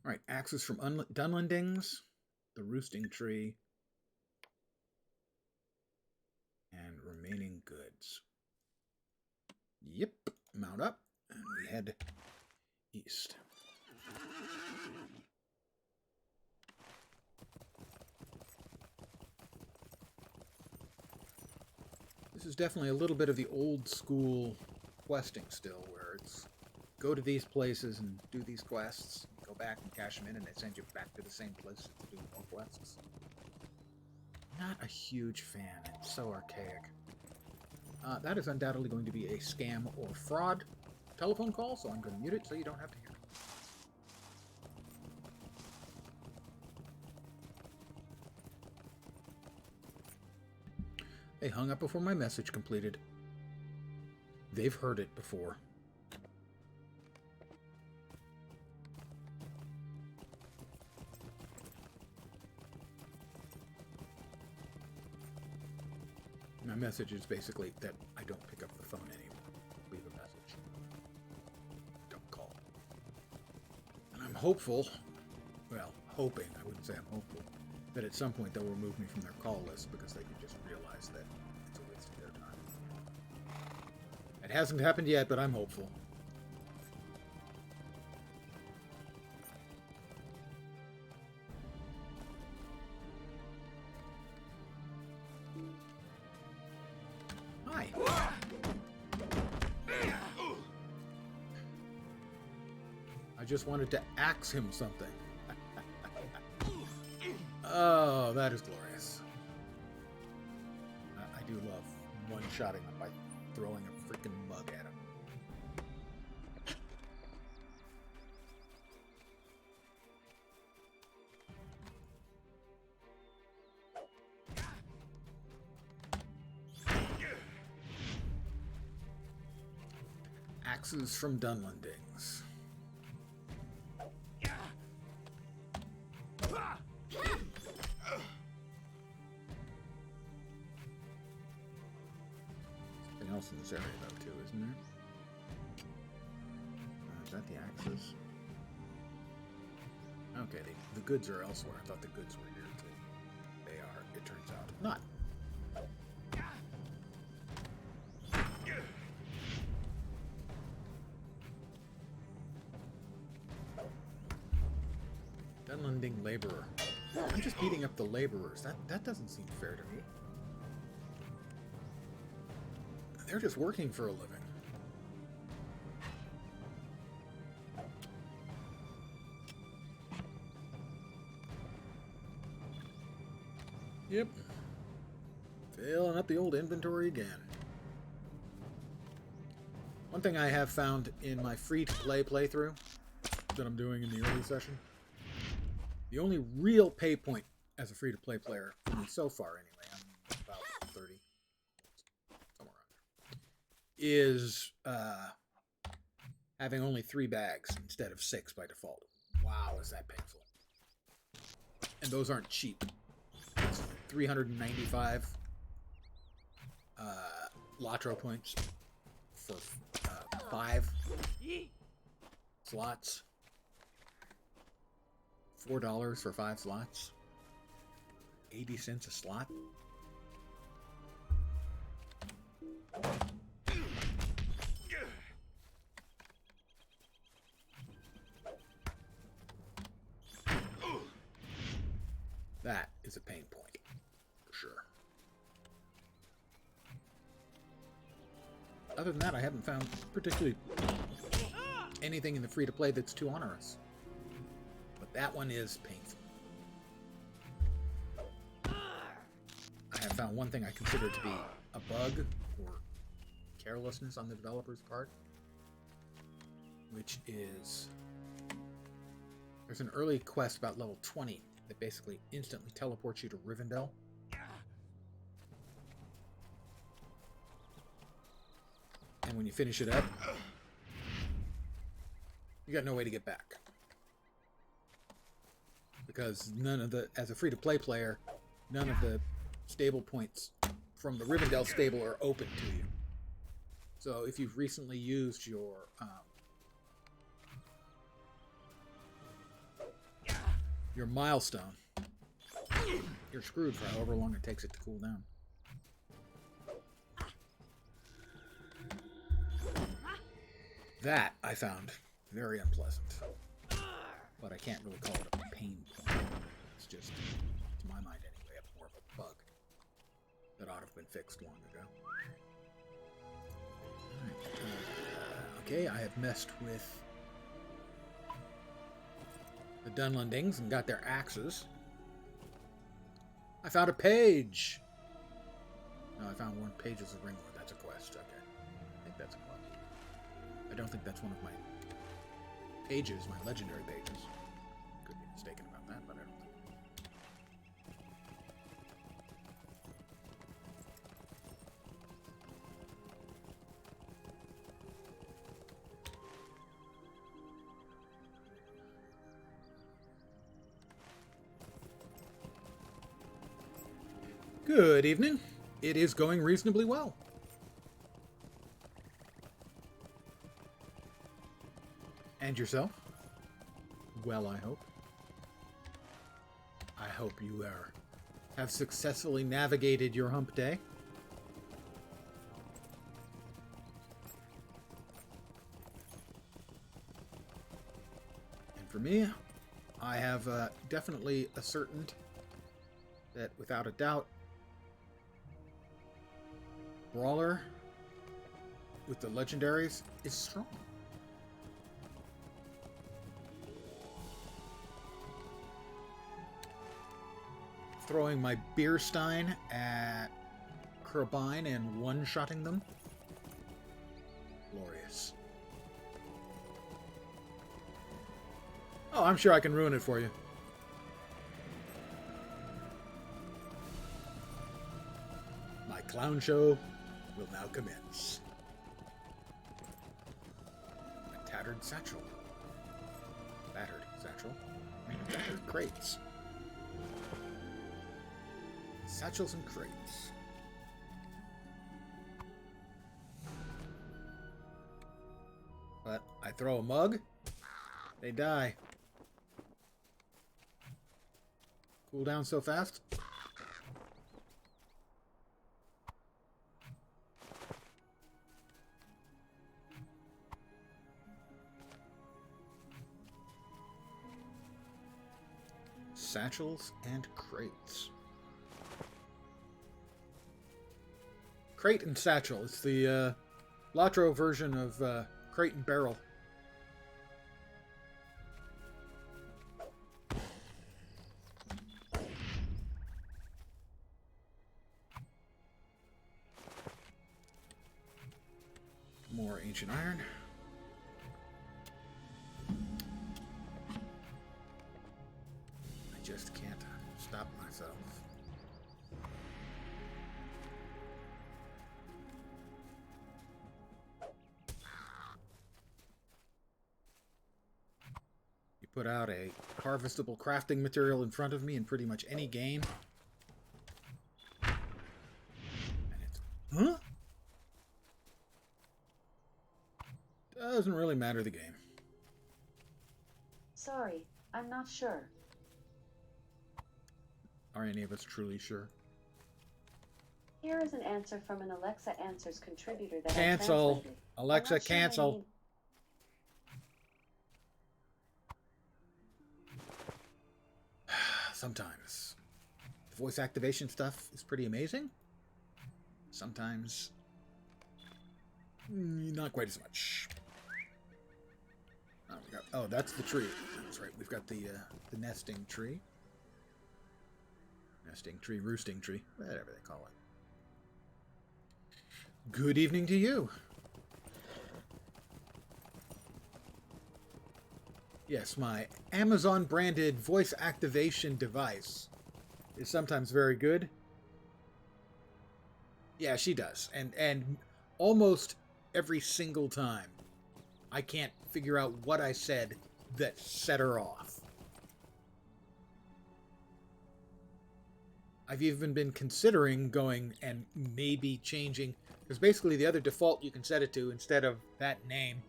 Alright, axes from Dunlendings, the Roosting Tree, and remaining goods. Yep, mount up, and we head east. This is definitely a little bit of the old school questing still, where it's go to these places and do these quests, go back and cash them in, and they send you back to the same place to do more quests. Not a huge fan. It's so archaic. That is undoubtedly going to be a scam or fraud telephone call, so I'm going to mute it so you don't have to hear it. They hung up before my message completed. They've heard it before. My message is basically that I don't pick up the phone anymore. Leave a message. Don't call. And I'm hopeful, well, hoping, I wouldn't say I'm hopeful, that at some point they'll remove me from their call list because they can just realize that it's a waste of their time. It hasn't happened yet, but I'm hopeful. Hi. I just wanted to axe him something. Oh, that is glorious. I do love one-shotting them by throwing a freaking mug at him. Axes from Dunlendings. Something else in this area, though, too, isn't there? Is that the axes? Okay, the goods are elsewhere. I thought the goods were here, too. They are, it turns out. Not. Dunlending laborer. I'm just beating up the laborers. That doesn't seem fair to me. They're just working for a living. Yep. Filling up the old inventory again. One thing I have found in my free-to-play playthrough that I'm doing in the early session. The only real pay point as a free-to-play player, for me so far anyway, I'm about 30, somewhere around there, is having only 3 bags instead of 6 by default. Wow, is that painful. And those aren't cheap. It's 395 LotRO points for 5 slots. $4 for 5 slots. 80 cents a slot. That is a pain point, for sure. Other than that, I haven't found particularly anything in the free-to-play that's too onerous. But that one is painful. I have found one thing I consider to be a bug or carelessness on the developer's part, which is there's an early quest about level 20 that basically instantly teleports you to Rivendell. And when you finish it up, you got no way to get back. Because as a free-to-play player, none of the stable points from the Rivendell stable are open to you. So if you've recently used your milestone, you're screwed for however long it takes it to cool down. That I found very unpleasant, but I can't really call it a pain point. It's just, to my mind anyway, more of a bug that ought to have been fixed long ago. Right. Okay, I have messed with the Dunlendings and got their axes. I found a page! No, I found one Pages of Ringwood. That's a quest. Okay. I think that's a quest. I don't think that's one of my pages, my legendary pages. Could be mistaken about that, but I don't think. Good evening. It is going reasonably well. And yourself? Well, I hope. I hope you have successfully navigated your hump day. And for me, I have definitely ascertained that without a doubt, brawler with the legendaries is strong. Throwing my beer stein at Kerbine and one-shotting them. Glorious. Oh, I'm sure I can ruin it for you. My clown show will now commence. A tattered satchel. Battered satchel. And battered crates. Satchels and crates. But I throw a mug, they die. Cool down so fast. Satchels and crates. Crate and satchel. It's the LotRO version of crate and barrel. More ancient iron. put out a harvestable crafting material in front of me in pretty much any game. And it's... Huh? Doesn't really matter the game. Sorry, I'm not sure. Are any of us truly sure? Here is an answer from an Alexa Answers contributor that I Cancel. translated. Alexa, I'm not sure cancel. they mean- Sometimes the voice activation stuff is pretty amazing. Sometimes not quite as much. Oh, that's the tree. That's right. We've got the nesting tree. Nesting tree, roosting tree, whatever they call it. Good evening to you. Yes, my Amazon-branded voice activation device is sometimes very good. Yeah, she does. And almost every single time, I can't figure out what I said that set her off. I've even been considering going and maybe changing, because basically the other default you can set it to instead of that name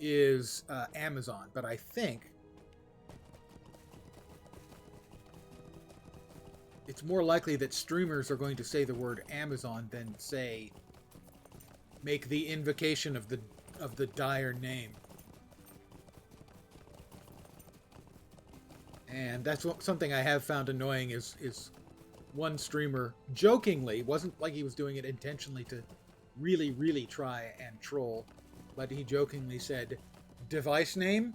is Amazon, but I think it's more likely that streamers are going to say the word Amazon than say make the invocation of the dire name. And that's something I have found annoying is one streamer jokingly, wasn't like he was doing it intentionally to really try and troll, but he jokingly said, device name,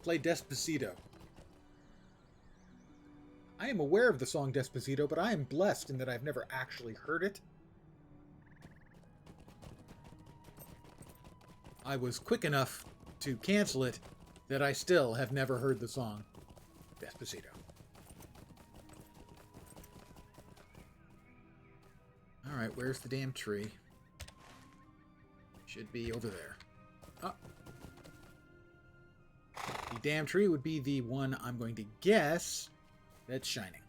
play Despacito. I am aware of the song Despacito, but I am blessed in that I've never actually heard it. I was quick enough to cancel it that I still have never heard the song Despacito. Alright, where's the damn tree? Should be over there. Oh. The damn tree would be the one I'm going to guess that's shining.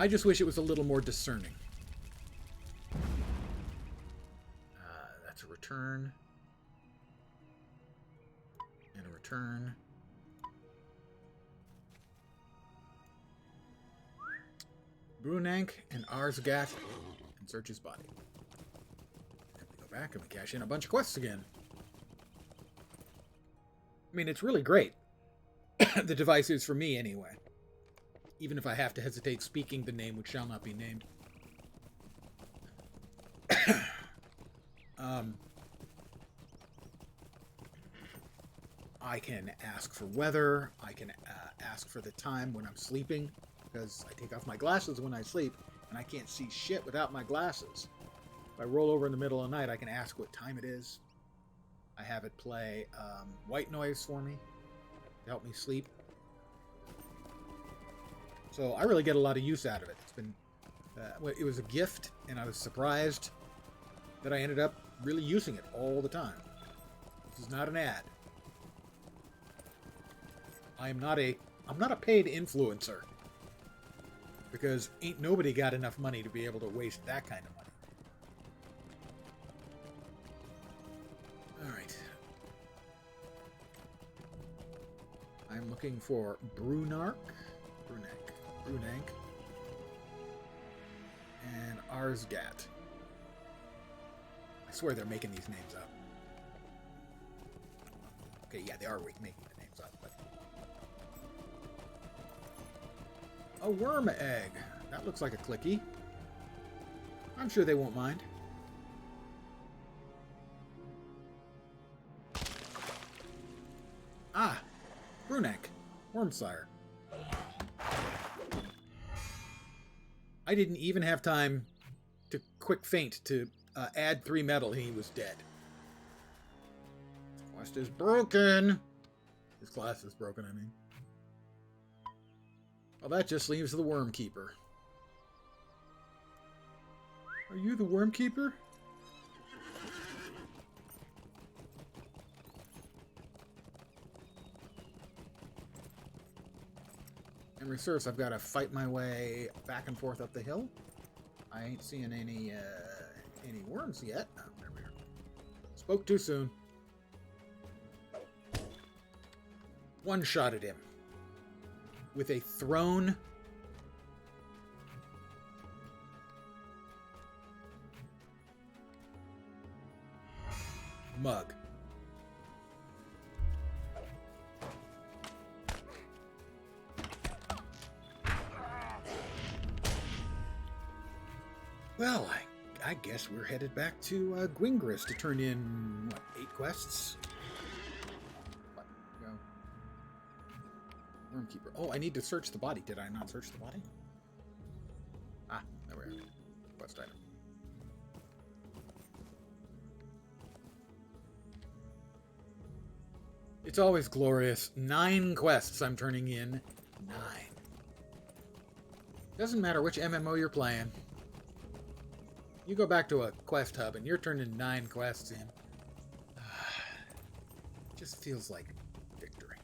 I just wish it was a little more discerning. That's a return. And a return. Brunank and Arsgat and search his body. And we go back and we cash in a bunch of quests again. I mean, it's really great. The device is for me anyway. Even if I have to hesitate speaking the name which shall not be named. I can ask for weather. I can ask for the time when I'm sleeping, because I take off my glasses when I sleep, and I can't see shit without my glasses. If I roll over in the middle of the night, I can ask what time it is. I have it play white noise for me to help me sleep. So I really get a lot of use out of it. It's been, it was a gift, and I was surprised that I ended up really using it all the time. This is not an ad. I'm not a paid influencer, because ain't nobody got enough money to be able to waste that kind of money. All right. I'm looking for Brunank, and Arsgat. I swear they're making these names up. Okay, yeah, they are making the names up, but... A worm egg. That looks like a clicky. I'm sure they won't mind. Ah! Brunank. Wormsire. I didn't even have time to quick feint to add 3 metal and he was dead. Quest is broken. His class is broken, I mean. Well, that just leaves the Worm Keeper. Are you the Worm Keeper? In reserves, I've got to fight my way back and forth up the hill. I ain't seeing any worms yet. Oh, there we are. Spoke too soon. One-shotted him with a thrown mug. Well, I guess we're headed back to Gwingris to turn in, what, 8 quests? What? Go. Wormkeeper. Oh, I need to search the body. Did I not search the body? Ah, there we are. Quest item. It's always glorious. 9 quests I'm turning in. 9. Doesn't matter which MMO you're playing. You go back to a quest hub and you're turning 9 quests in. It just feels like victory.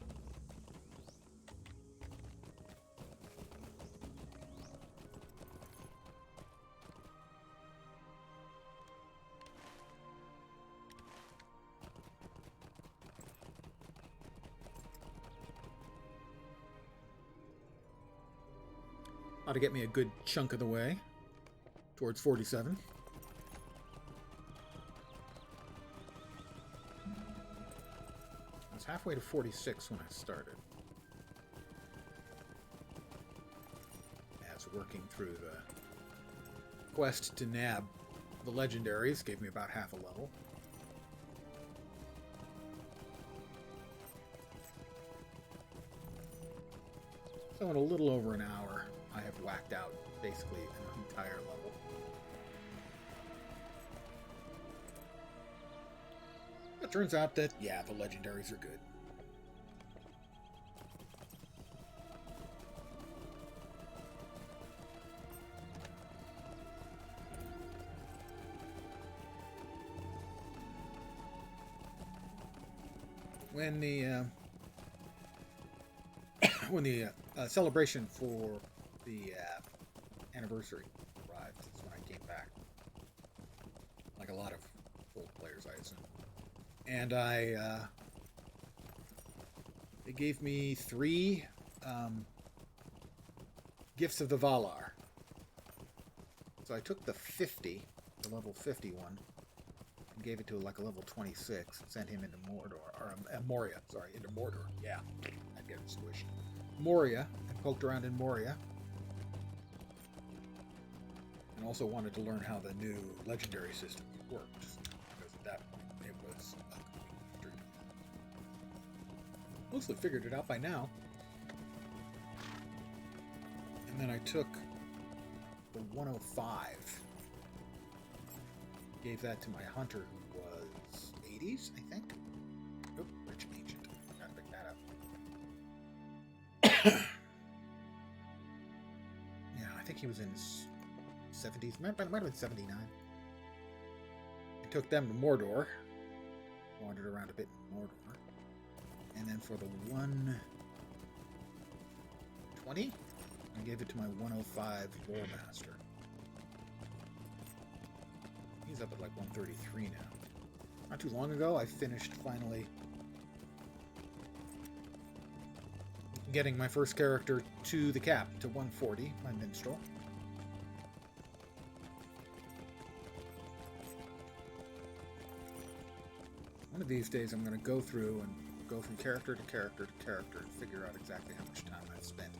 Ought to get me a good chunk of the way towards 47. I was halfway to 46 when I started. As working through the quest to nab the legendaries gave me about half a level. So in a little over an hour, I have whacked out basically an entire level. It turns out that, yeah, the legendaries are good. When the celebration for the anniversary arrived, that's when I came back. Like a lot of old players, I assume. And they gave me 3 Gifts of the Valar. So I took the 50, the level 51, and gave it to like a level 26, and sent him into Mordor, or Moria, sorry, into Mordor. Yeah, I'd get it squished. Moria, and poked around in Moria. And also wanted to learn how the new legendary system worked, because at that point it was a complete dream. Mostly figured it out by now. And then I took the 105. Gave that to my hunter, who was 80s, I think. Oop, rich and ancient. Gotta pick that up. Yeah, I think he was in his 70s. Might have been 79. I took them to Mordor. Wandered around a bit in Mordor. And then for the 120, I gave it to my 105 Lore Master. He's up at like 133 now. Not too long ago, I finished finally getting my first character to the cap, to 140, my minstrel. One of these days I'm going to go through from character to character to character and figure out exactly how much time I've spent.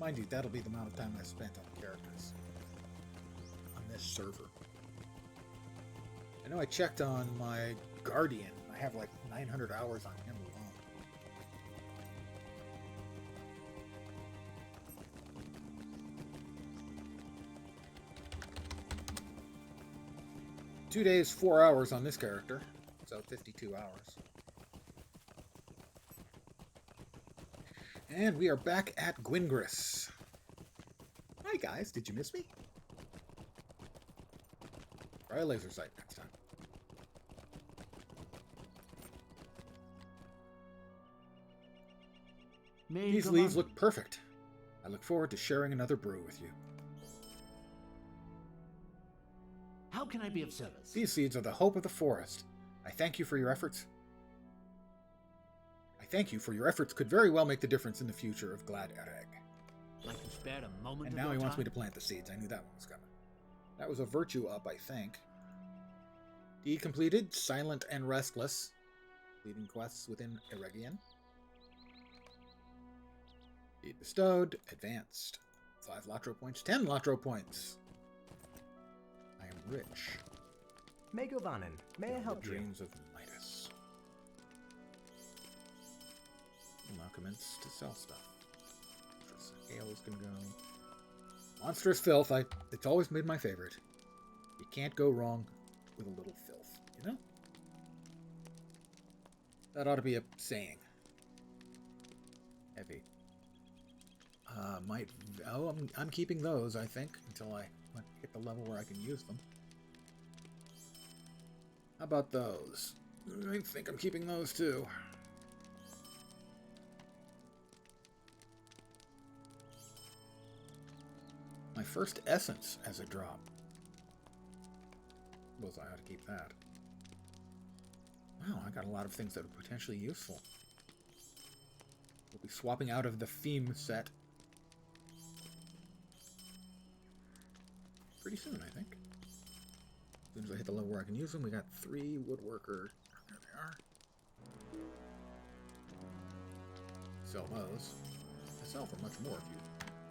Mind you, that'll be the amount of time I spent on characters on this server. I know I checked on my Guardian. I have like 900 hours on him alone. Two days, 4 hours on this character. So 52 hours. And we are back at Gwingris. Hi guys, did you miss me? Try a laser sight next time. These leaves look perfect. I look forward to sharing another brew with you. How can I be of service? These seeds are the hope of the forest. I thank you for your efforts. Your efforts could very well make the difference in the future of Glad Ereg. Like you spared a moment And of now he your wants me to time? plant the seeds. I knew that one was coming. That was a virtue up, I think. D completed, Silent and Restless. Leading quests within Eregion. D bestowed, advanced. 5 LotRO points, 10 LotRO points. I am rich. Megovanen, may I help you? Dreams of Midas. We'll now commence to sell stuff. Ale is gonna go. Monstrous filth. It's always been my favorite. You can't go wrong with a little filth, you know? That ought to be a saying. Heavy. I'm keeping those, I think, until I hit the level where I can use them. How about those? I think I'm keeping those too. My first essence as a drop. Suppose I ought to keep that. Wow, I got a lot of things that are potentially useful. We'll be swapping out of the theme set pretty soon, I think. As soon as I hit the level where I can use them, we got 3 woodworker. There they are. Sell those. I sell for much more if you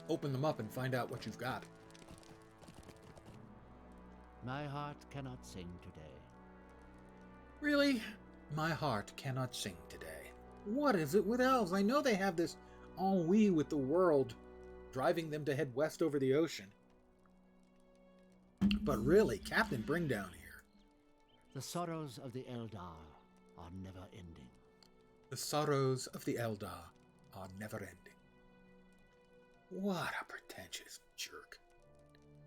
open them up and find out what you've got. My heart cannot sing today. Really? My heart cannot sing today. What is it with elves? I know they have this ennui with the world, driving them to head west over the ocean. But really, Captain, bring down here. The sorrows of the Eldar are never ending. The sorrows of the Eldar are never ending. What a pretentious jerk.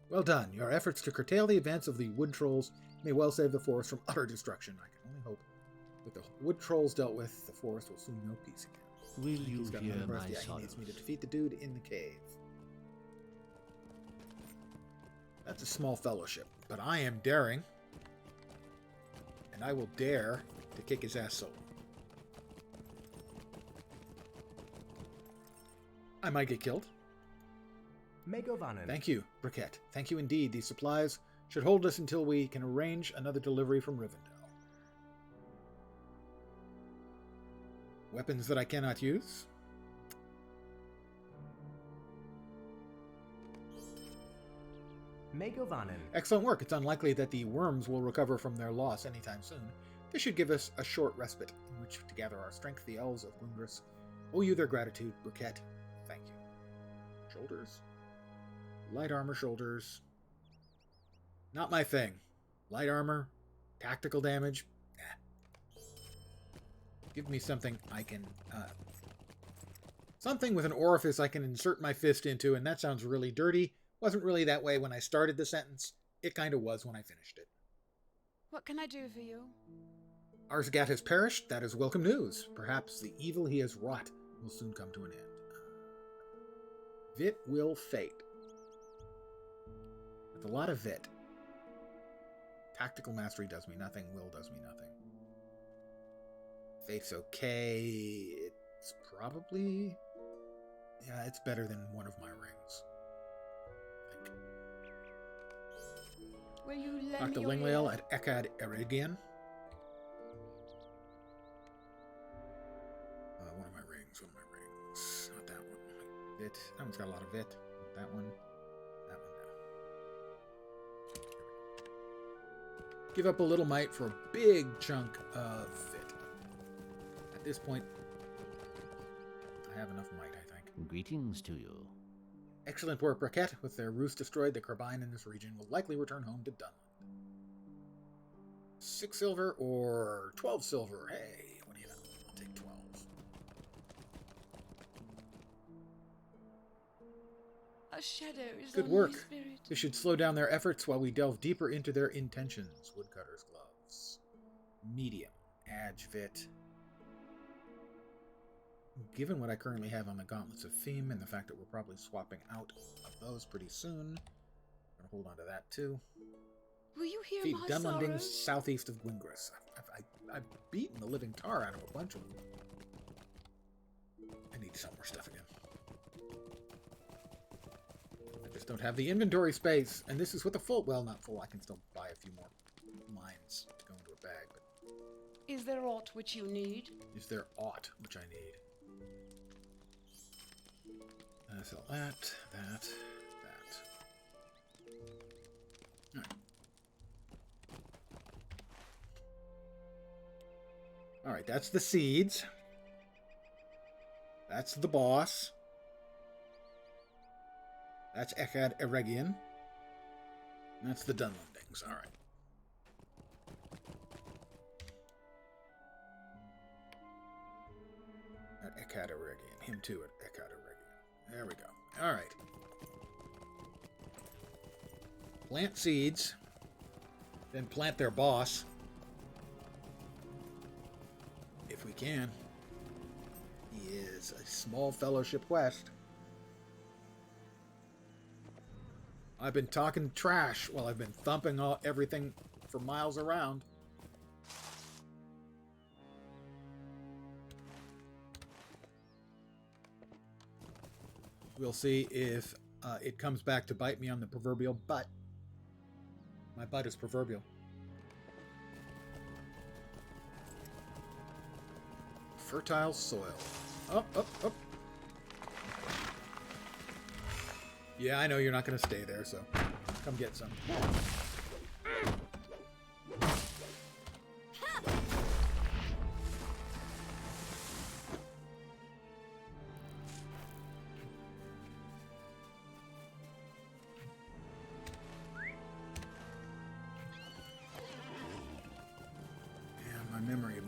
Well done. Your efforts to curtail the advance of the wood trolls may well save the forest from utter destruction. I can only hope with the wood trolls dealt with, the forest will soon know peace again. Will you He's got hear another my breath. Yeah, he sorrows? needs me to defeat the dude in the cave. That's a small fellowship, but I am daring, and I will dare to kick his ass solo. I might get killed. Megovanen. Thank you, Briquette. Thank you indeed. These supplies should hold us until we can arrange another delivery from Rivendell. Weapons that I cannot use. Megovanen. Excellent work. It's unlikely that the worms will recover from their loss anytime soon. This should give us a short respite in which to gather our strength. The elves of Gwingris owe you their gratitude, Briquette. Thank you. Shoulders. Light armor shoulders. Not my thing. Light armor. Tactical damage. Give me something I can... something with an orifice I can insert my fist into, and that sounds really dirty. Wasn't really that way when I started the sentence. It kind of was when I finished it. What can I do for you? Arsgat has perished. That is welcome news. Perhaps the evil he has wrought will soon come to an end. Vit will fate. With a lot of Vit. Tactical mastery does me nothing. Will does me nothing. Fate's okay. It's probably... yeah, it's better than one of my rings. I think. Will you lend Talk me to your Linglail ear? at Ekad Eridian. One of my rings. Not that one. Vit. That one's got a lot of Vit. Not that one. That one now. Give up a little might for a big chunk of Vit. At this point, I have enough might, I think. Greetings to you. Excellent work, Briquette. With their roost destroyed, the Carbine in this region will likely return home to Dunland. 6 silver or 12 silver? Hey, what do you know? I'll take 12. A shadow is Good on work. my spirit. This should slow down their efforts while we delve deeper into their intentions. Woodcutter's gloves. Medium. Adjvit. Given what I currently have on the Gauntlets of Theme and the fact that we're probably swapping out of those pretty soon, I'm going to hold on to that too. Will you hear Feed my Dunlendings sorrows? southeast of Gwingris. I've beaten the living tar out of a bunch of them. I need to sell more stuff again. I just don't have the inventory space. And this is with a full... Well, not full. I can still buy a few more mines to go into a bag. But Is there aught which you need? is there aught which I need? Sell that. Alright. Alright, that's the seeds. That's the boss. That's Echad Eregion. That's the Dunlendings. Alright. At Echad Eregion. Him too at Echad Eregion. There we go. Alright. Plant seeds. Then plant their boss. If we can. He is a small fellowship quest. I've been talking trash while I've been thumping everything for miles around. We'll see if it comes back to bite me on the proverbial butt. My butt is proverbial. Fertile soil. Up. Yeah, I know you're not going to stay there, so come get some.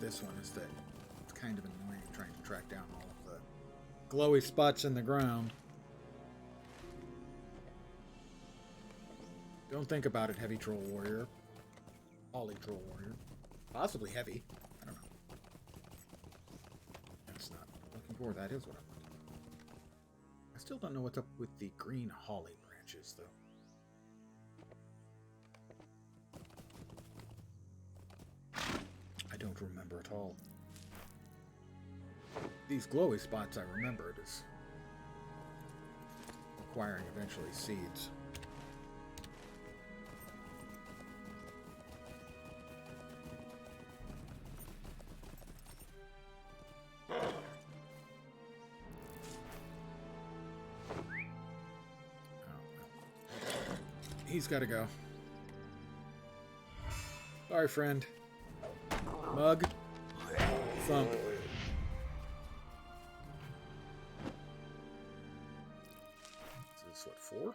This one is that it's kind of annoying trying to track down all of the glowy spots in the ground. Don't think about it, heavy troll warrior. Ollie troll warrior. Possibly heavy. I don't know. That's not what I'm looking for. That is what I'm looking for. I still don't know what's up with the green holly branches, though. I don't remember at all. These glowy spots I remembered as requiring eventually seeds. He's got to go. Sorry, friend. Mug. Thump. Is this what, 4?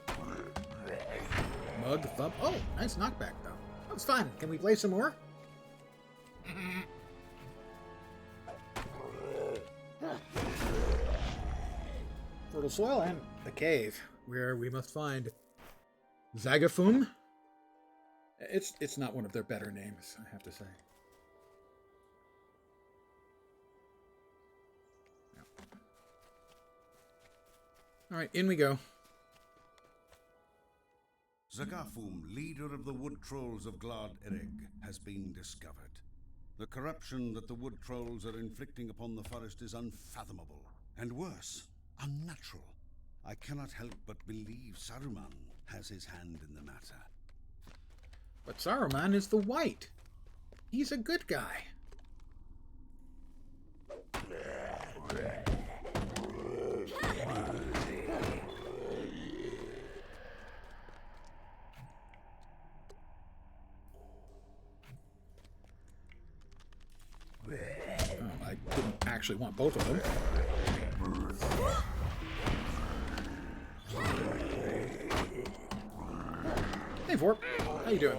4. Mug, thump. Oh, nice knockback, though. That was fun. Can we play some more? Fertile soil and the cave, where we must find Zagafum. It's not one of their better names, I have to say. No. All right, in we go. Zagafum, leader of the wood trolls of Glad Erig, has been discovered. The corruption that the wood trolls are inflicting upon the forest is unfathomable, and worse, unnatural. I cannot help but believe Saruman has his hand in the matter. But Saruman is the white. He's a good guy. I didn't actually want both of them. Hey, Vorp. How you doing?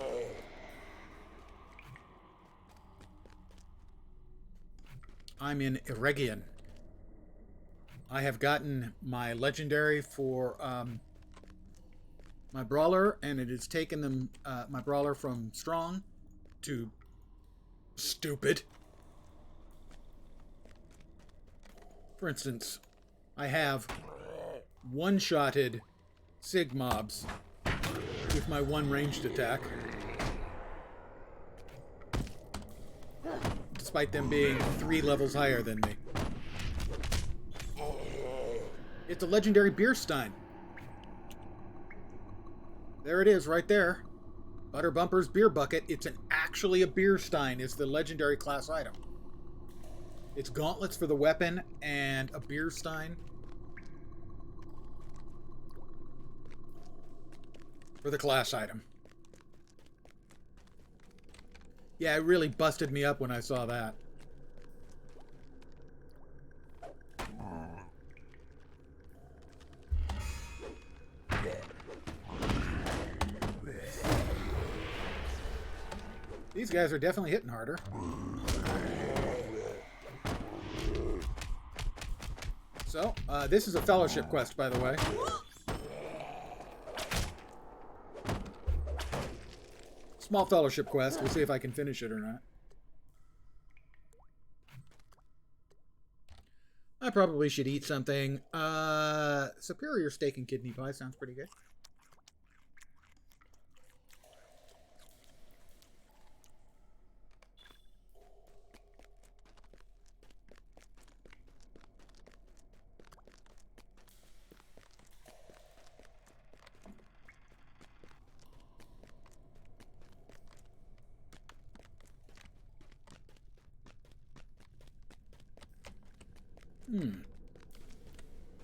I'm in Eregion. I have gotten my legendary for my brawler, and it has taken them my brawler from strong to stupid. For instance, I have one-shotted Sig mobs with my one ranged attack, despite them being 3 levels higher than me. It's a legendary beer stein. There it is, right there. Butter Bumper's beer bucket. It's actually a beer stein. Is the legendary class item. It's gauntlets for the weapon and a beer stein for the class item. Yeah, it really busted me up when I saw that. These guys are definitely hitting harder. So, this is a fellowship quest, by the way. Small fellowship quest. We'll see if I can finish it or not. I probably should eat something. Superior steak and kidney pie sounds pretty good.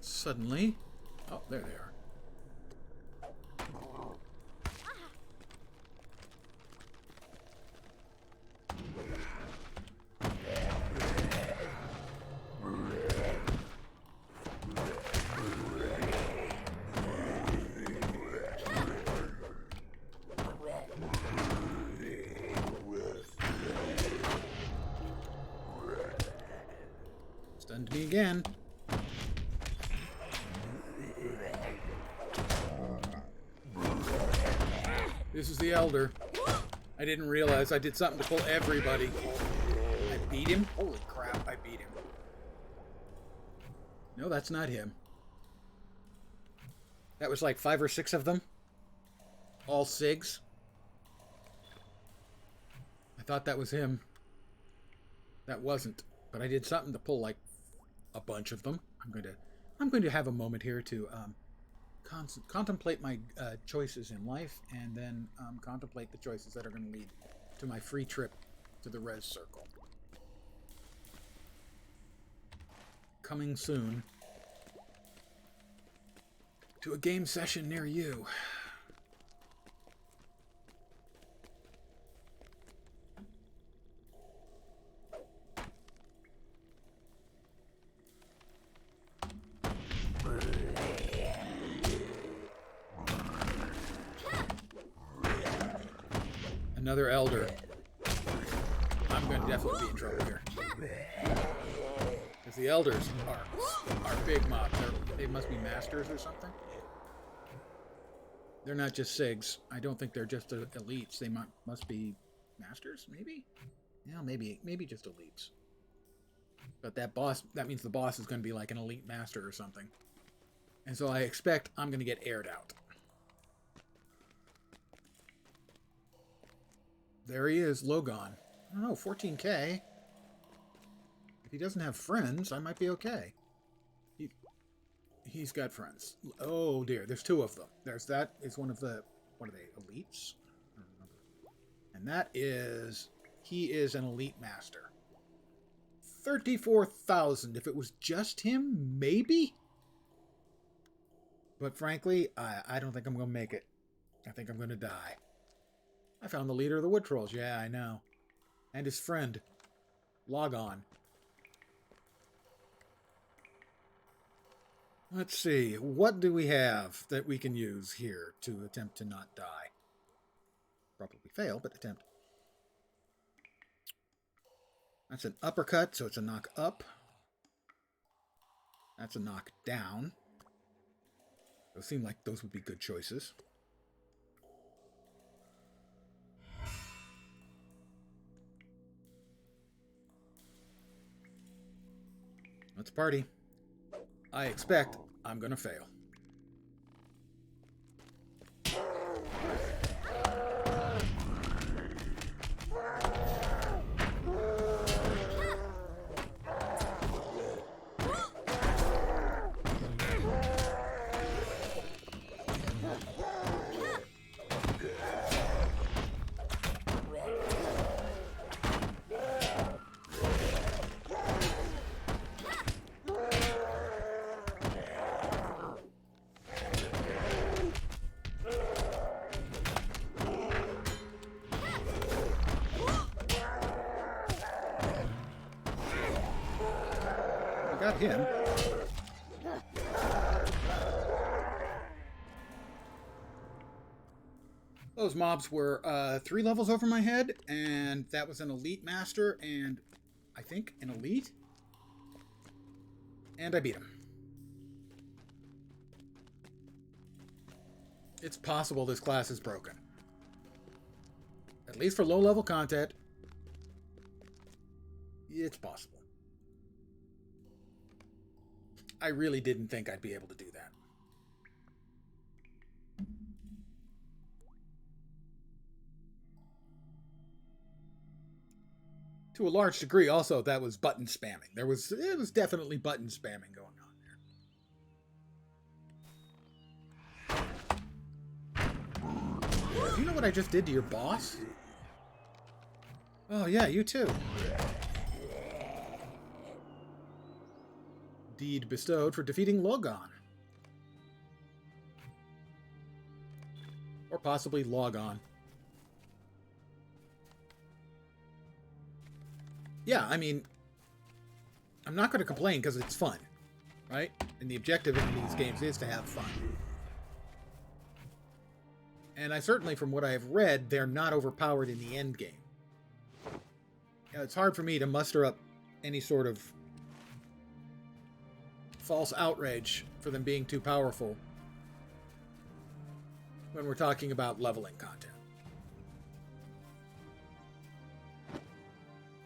Suddenly... Oh, there they are. Stunned me again. This is the Elder. I didn't realize I did something to pull everybody. I beat him? Holy crap, I beat him. No, that's not him. That was like 5 or 6 of them. All SIGs. I thought that was him. That wasn't. But I did something to pull like a bunch of them. I'm going to have a moment here to contemplate my choices in life, and then contemplate the choices that are going to lead to my free trip to the res circle. Coming soon to a game session near you. Another Elder. I'm going to definitely be in trouble here. Because the Elders are big mobs. They must be masters or something. They're not just SIGs. I don't think they're just elites. They must be masters, maybe? Yeah, maybe just elites. But that means the boss is going to be like an elite master or something. And so I expect I'm going to get aired out. There he is, Logon. I don't know, 14k. If he doesn't have friends, I might be okay. He's got friends. Oh dear, there's 2 of them. There's that is one of the, what are they, elites? I don't remember. And that is, he is an elite master. 34,000. If it was just him, maybe? But frankly, I don't think I'm going to make it. I think I'm going to die. I found the leader of the Wood Trolls. Yeah, I know. And his friend. Logon. Let's see. What do we have that we can use here to attempt to not die? Probably fail, but attempt. That's an uppercut, so it's a knock up. That's a knockdown. Those seem like those would be good choices. Let's party. I expect I'm gonna fail. Got him. Those mobs were 3 levels over my head, and that was an elite master, and I think an elite. And I beat him. It's possible this class is broken. At least for low-level content, it's possible. I really didn't think I'd be able to do that. To a large degree, also, that was button spamming. It was definitely button spamming going on there. Do you know what I just did to your boss? Oh yeah, you too. Deed bestowed for defeating Logon. Or possibly Logon. Yeah, I mean, I'm not going to complain because it's fun, right? And the objective in these games is to have fun. And I certainly, from what I have read, they're not overpowered in the end game. It's hard for me to muster up any sort of false outrage for them being too powerful when we're talking about leveling content.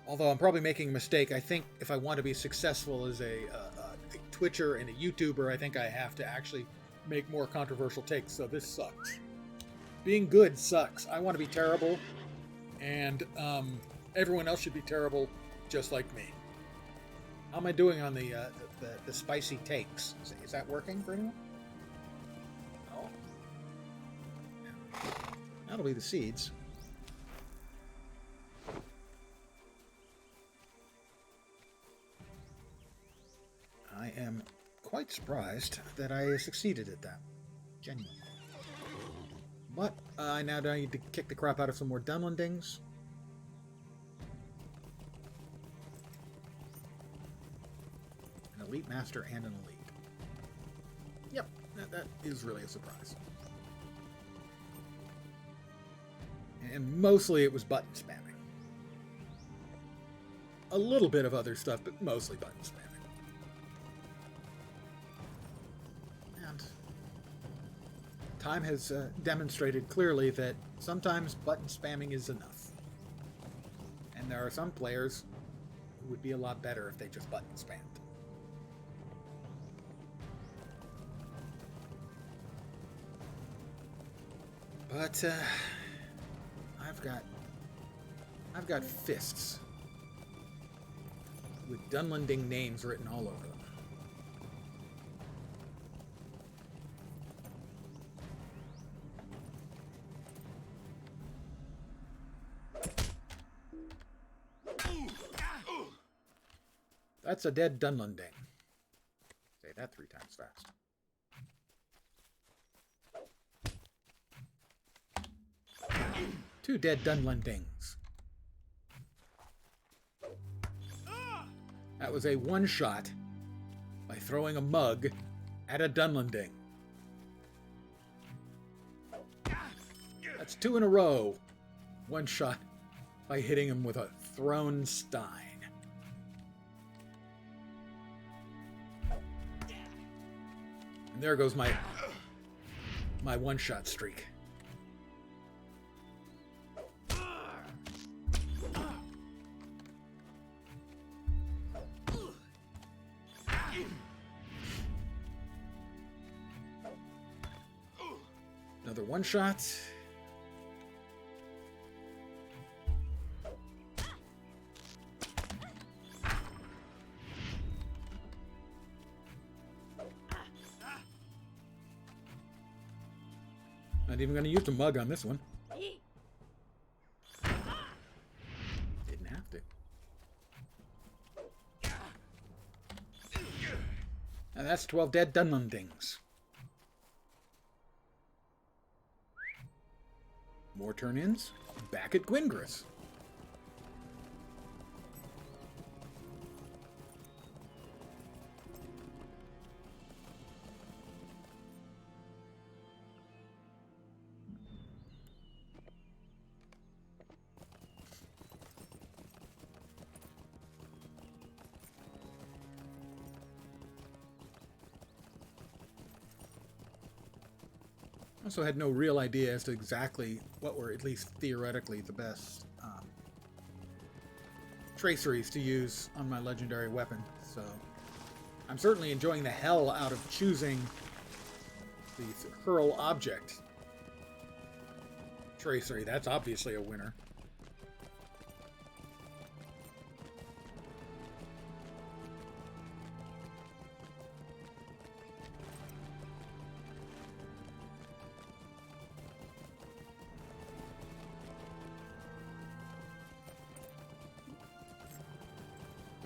Although I'm probably making a mistake. I think if I want to be successful as a Twitcher and a YouTuber, I think I have to actually make more controversial takes, so this sucks. Being good sucks. I want to be terrible, and everyone else should be terrible just like me. How am I doing on the spicy takes? Is that working for anyone? No. That'll be the seeds. I am quite surprised that I succeeded at that. Genuinely. But I now need to kick the crap out of some more Dunlendings. An elite master and an elite. Yep, that is really a surprise. And mostly it was button spamming. A little bit of other stuff, but mostly button spamming. And time has demonstrated clearly that sometimes button spamming is enough. And there are some players who would be a lot better if they just button spammed. But I've got fists with Dunlending names written all over them. That's a dead Dunlending. Say that 3 times fast. Two dead Dunlendings. That was a one-shot by throwing a mug at a Dunlending. That's 2 in a row. One shot by hitting him with a thrown stein. And there goes my one-shot streak. Another one-shot. Not even going to use the mug on this one. Didn't have to. And that's 12 dead Dunlendings. More turn-ins. Back at Gwingris. Also had no real idea as to exactly what were, at least theoretically, the best traceries to use on my legendary weapon. So I'm certainly enjoying the hell out of choosing the hurl object tracery. That's obviously a winner.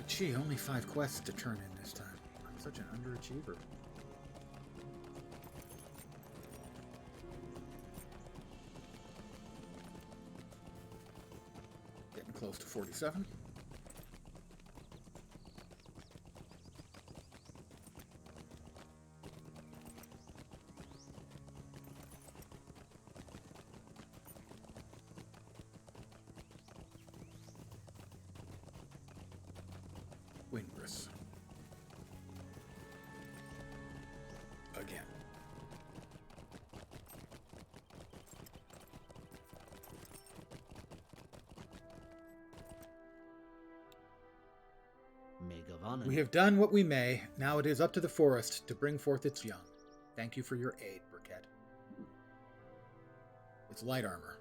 Gee, only 5 quests to turn in this time. I'm such an underachiever. Getting close to 47. Windress. Again. Megavanen. We have done what we may. Now it is up to the forest to bring forth its young. Thank you for your aid, Briquette. It's light armor.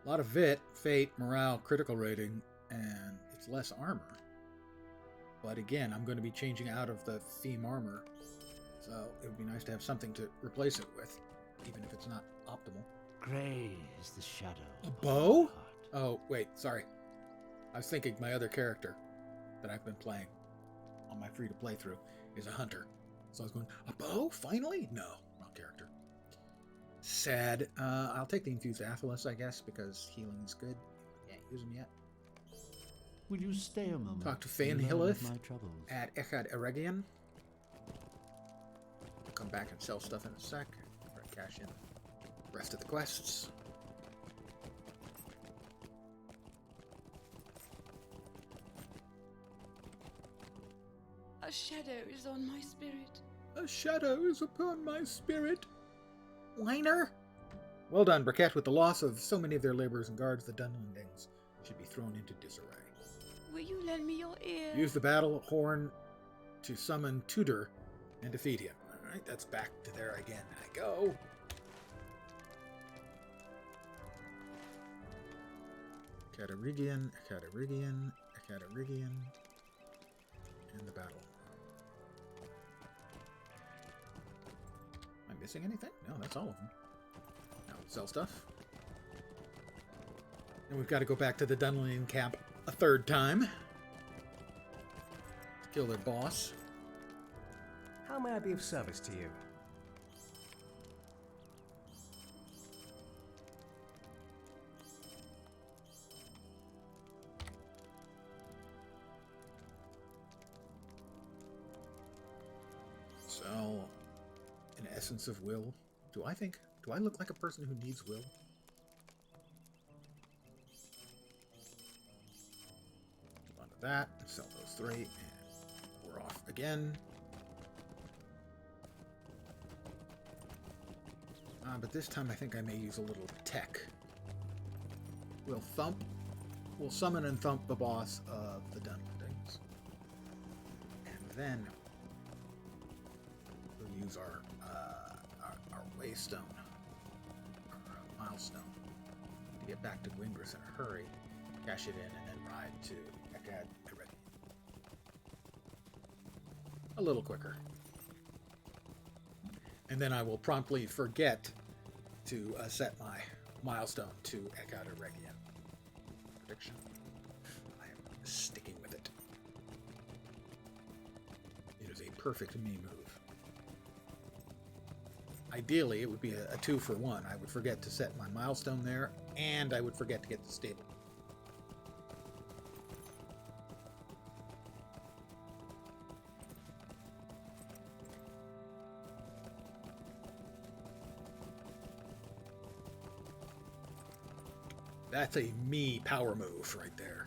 A lot of vit, fate, morale, critical rating, and it's less armor. But again, I'm going to be changing out of the theme armor, so it would be nice to have something to replace it with, even if it's not optimal. Grey is the shadow. A of bow? my heart. Oh, wait, sorry. I was thinking my other character that I've been playing on my free-to-play through is a hunter. So I was going, a bow? Finally? No, wrong character. Sad. I'll take the Infused Athelas, I guess, because healing's good. Can't use them yet. Will you stay a moment? Talk to and Fain learn of Hillith my troubles? at Echad Eregion. We'll come back and sell stuff in a sec. Or cash in the rest of the quests. A shadow is on my spirit. A shadow is upon my spirit. Whiner! Well done, Briquette. With the loss of so many of their laborers and guards, the Dunlendings should be thrown into disarray. Will you lend me your ear? Use the battle horn to summon Tudor and defeat him. Alright, that's back to there again. I go. Catarigian, Catarigian, Catarigian, and the battle. Am I missing anything? No, that's all of them. Now we'll sell stuff. And we've got to go back to the Dunlending camp a third time. To kill their boss. How may I be of service to you? So, an essence of will. Do I look like a person who needs will? Move on to that, sell those 3, and we're off again. But this time I think I may use a little tech. We'll summon and thump the boss of the Dunlendings. And then we'll use our waystone, our milestone, to get back to Gwingris in a hurry, cash it in, and then ride to Ekad Ereki. A little quicker. And then I will promptly forget to set my milestone to Ekad Ereki. Prediction. I am sticking with it. It is a perfect me move. Ideally, it would be a 2-for-1. I would forget to set my milestone there, and I would forget to get the stable. That's a me power move right there.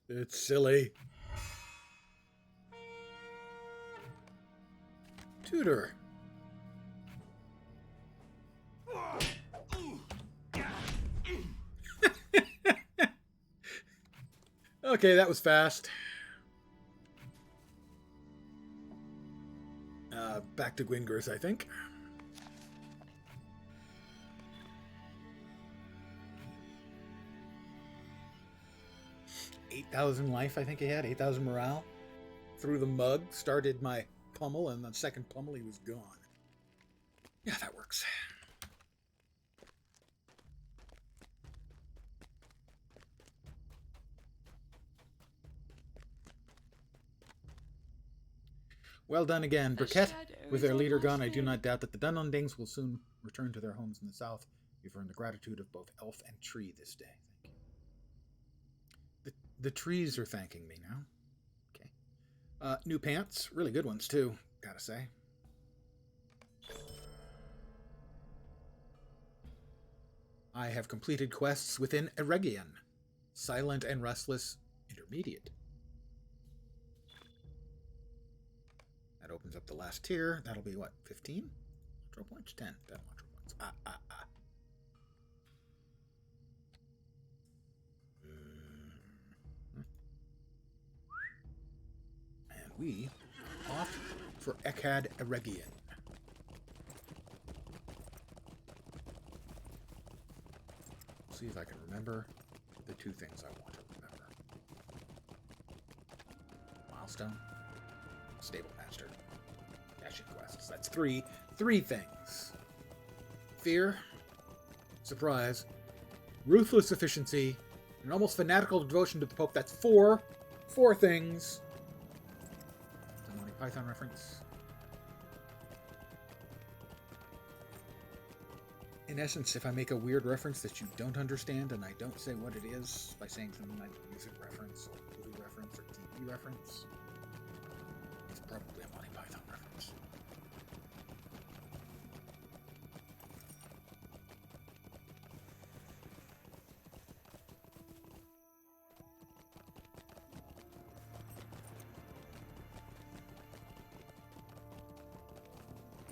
It's silly. Tutor. Okay, that was fast. Back to Gwingris, I think. $8,000 life, I think he had. 8,000 morale. Threw the mug, started my pummel, and the second pummel he was gone. Yeah, that works. Well done again, Briquette. With their leader gone, I do not doubt that the Dunlendings will soon return to their homes in the south. You've earned the gratitude of both elf and tree this day. Thank you. The trees are thanking me now. Okay. New pants. Really good ones, too, gotta say. I have completed quests within Eregion. Silent and Restless Intermediate. That opens up the last tier. That'll be what, 15? LotRO points? 10. 10 LotRO points. And we are off for Ekad Eregion. See if I can remember the two things I want to remember. Milestone. Stable Master. Caching quests. That's three things. Fear. Surprise. Ruthless efficiency. An almost fanatical devotion to the Pope. That's four things. The Monty Python reference. In essence, if I make a weird reference that you don't understand and I don't say what it is by saying something like music reference or movie reference or TV reference, it's probably a Monty Python reference.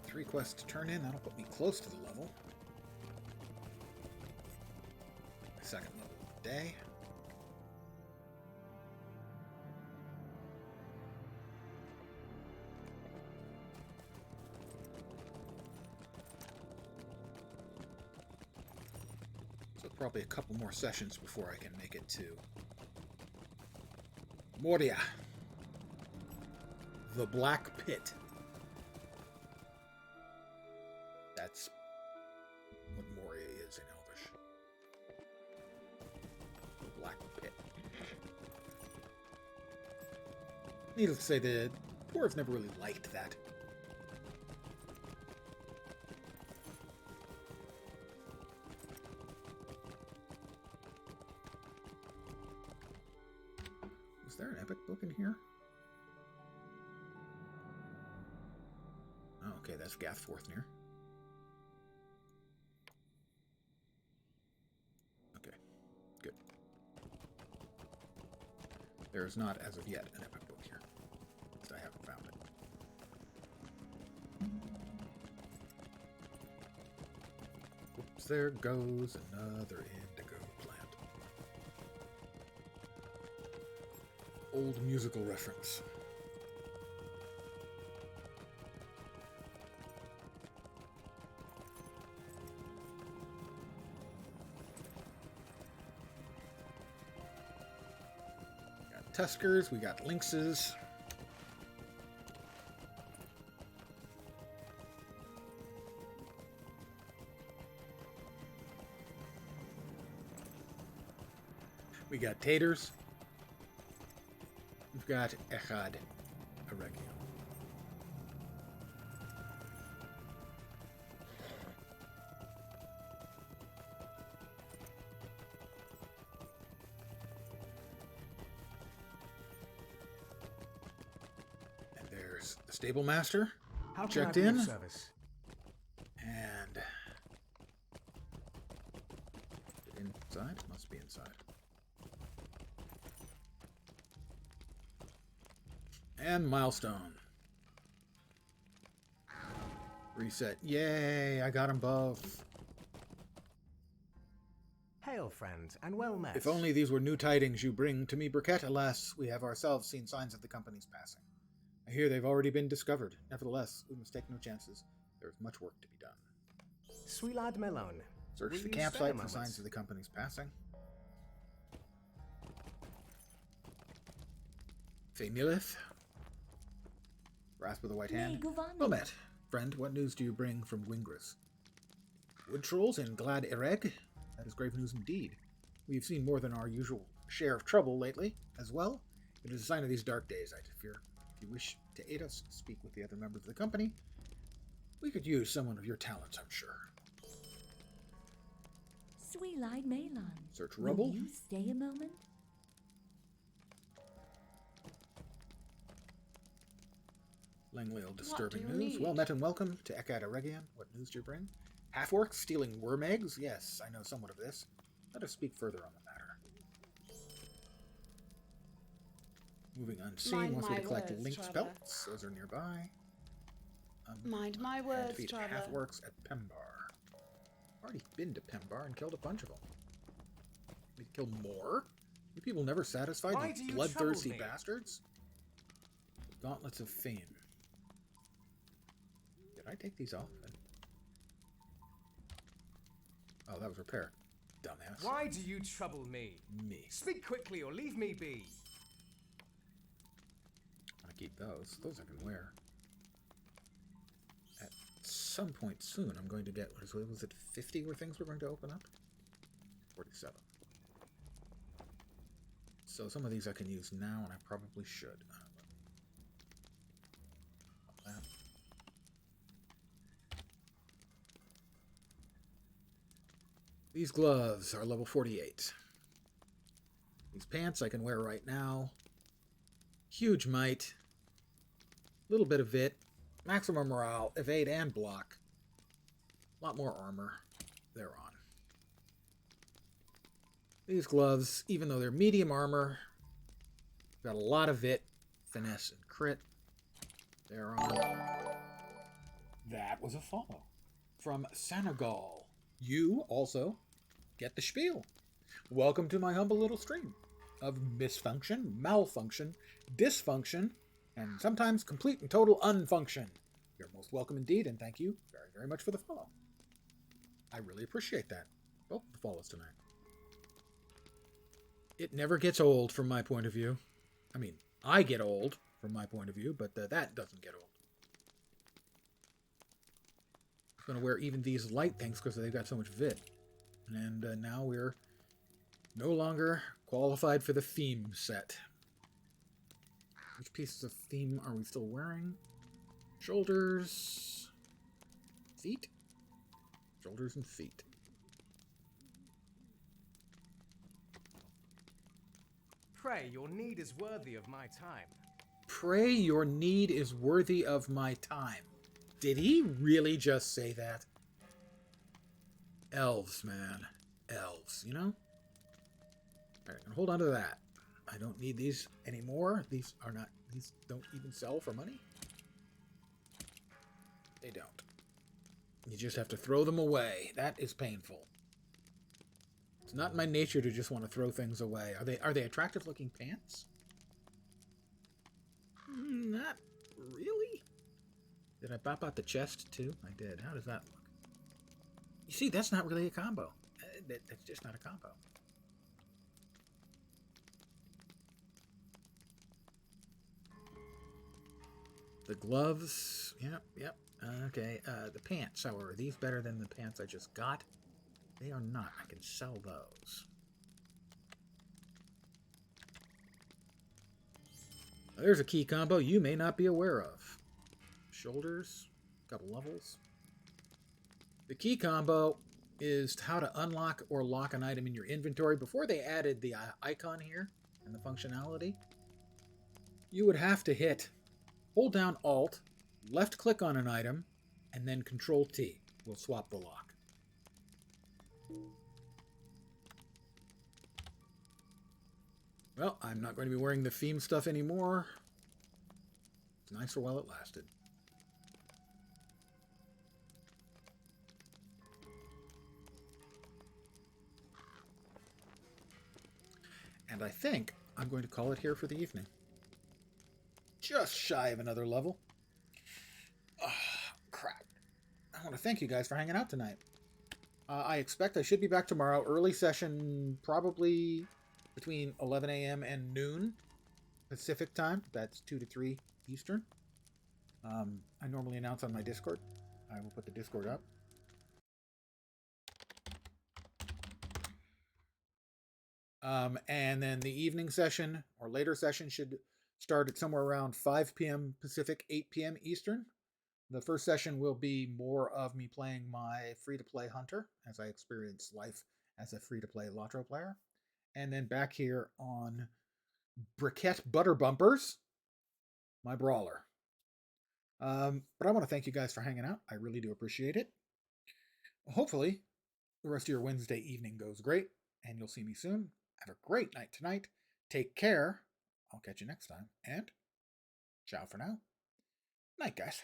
Three quests to turn in. That'll put me close to the level. Second level of the day. So probably a couple more sessions before I can make it to Moria, the Black Pit. That's what Moria is in Elvish. The Black Pit. Needless to say, the dwarves never really liked that. Was there an epic book in here? Oh, okay, that's Gathforth near. There's not, as of yet, an epic book here. At least I haven't found it. Whoops, there goes another indigo plant. Old musical reference. Tuskers, we got lynxes. We got taters. We've got echad, a regio. The stable master How can checked I be in, of service? and inside must be inside. And milestone reset. Yay! I got them both. Hail, friend, and well met. If only these were new tidings you bring to me, Briquette. Alas, we have ourselves seen signs of the company's passing. I hear they've already been discovered. Nevertheless, we must take no chances. There is much work to be done. Sweet lad Melon. Search Will the you campsite stay a for moment? signs of the company's passing. Femilith. Rasp of the White Hand. Well met. Friend, what news do you bring from Wingris? Wood trolls in Glad Ereg? That is grave news indeed. We have seen more than our usual share of trouble lately, as well. It is a sign of these dark days, I fear. If you wish to aid us, speak with the other members of the company. We could use someone of your talents, I'm sure. Sweet-eyed Malon. Search rubble. Will you stay a moment? Langley, disturbing do you news. need? Well met and welcome to Ekad Aregian. What news do you bring? Half-orcs stealing worm eggs? Yes, I know somewhat of this. Let us speak further on the matter. Moving unseen, Mind wants me my to collect words, lynx Traveller. pelts. Those are nearby. Mind my And words, defeat Traveller. half-orcs at Pembar. Already been to Pembar and killed a bunch of them. We kill more? You people never satisfied, Why you do you bloodthirsty trouble me? bastards? Gauntlets of Fame. Did I take these off? Oh, that was repair. Dumbass. Why do you trouble me? Me. Speak quickly or leave me be. I keep those. Those I can wear. At some point soon, I'm going to get, was it 50 were things we're going to open up? 47. So some of these I can use now, and I probably should. That. These gloves are level 48. These pants I can wear right now. Huge might. Little bit of vit. Maximum morale, evade and block. A lot more armor. They're on. These gloves, even though they're medium armor, got a lot of vit, finesse, and crit. They're on. That was a follow. From Senegal. You also get the spiel. Welcome to my humble little stream of misfunction, malfunction, dysfunction, and sometimes complete and total unfunction. You're most welcome indeed, and thank you very, very much for the follow. I really appreciate that. Both the follows tonight. It never gets old from my point of view. I mean, I get old from my point of view, but that doesn't get old. I'm going to wear even these light things because they've got so much vit. And now we're no longer qualified for the theme set. Which pieces of theme are we still wearing? Shoulders. Feet? Shoulders and feet. Pray, your need is worthy of my time. Pray your need is worthy of my time. Did he really just say that? Elves, man. Elves, you know? Alright, hold on to that. I don't need these anymore. These don't even sell for money. They don't. You just have to throw them away. That is painful. It's not in my nature to just want to throw things away. Are they attractive looking pants? Not really. Did I pop out the chest too? I did. How does that look? You see, that's not really a combo. That's just not a combo. The gloves. Yep. Okay. The pants. However, are these better than the pants I just got? They are not. I can sell those. There's a key combo you may not be aware of. Shoulders. Couple levels. The key combo is how to unlock or lock an item in your inventory. Before they added the icon here and the functionality, you would have to hold down Alt, left click on an item, and then Control T will swap the lock. Well, I'm not going to be wearing the theme stuff anymore. It's nicer while it lasted. And I think I'm going to call it here for the evening. Just shy of another level. Oh, crap. I want to thank you guys for hanging out tonight. I expect I should be back tomorrow. Early session, probably between 11 a.m. and noon Pacific time. That's 2 to 3 Eastern. I normally announce on my Discord. I will put the Discord up. And then the evening session or later session should start at somewhere around 5 p.m. Pacific, 8 p.m. Eastern. The first session will be more of me playing my free-to-play hunter as I experience life as a free-to-play LotRO player. And then back here on Briquette Butter Bumpers, my brawler. But I want to thank you guys for hanging out. I really do appreciate it. Hopefully, the rest of your Wednesday evening goes great, and you'll see me soon. Have a great night tonight. Take care. I'll catch you next time. And ciao for now. Night, guys.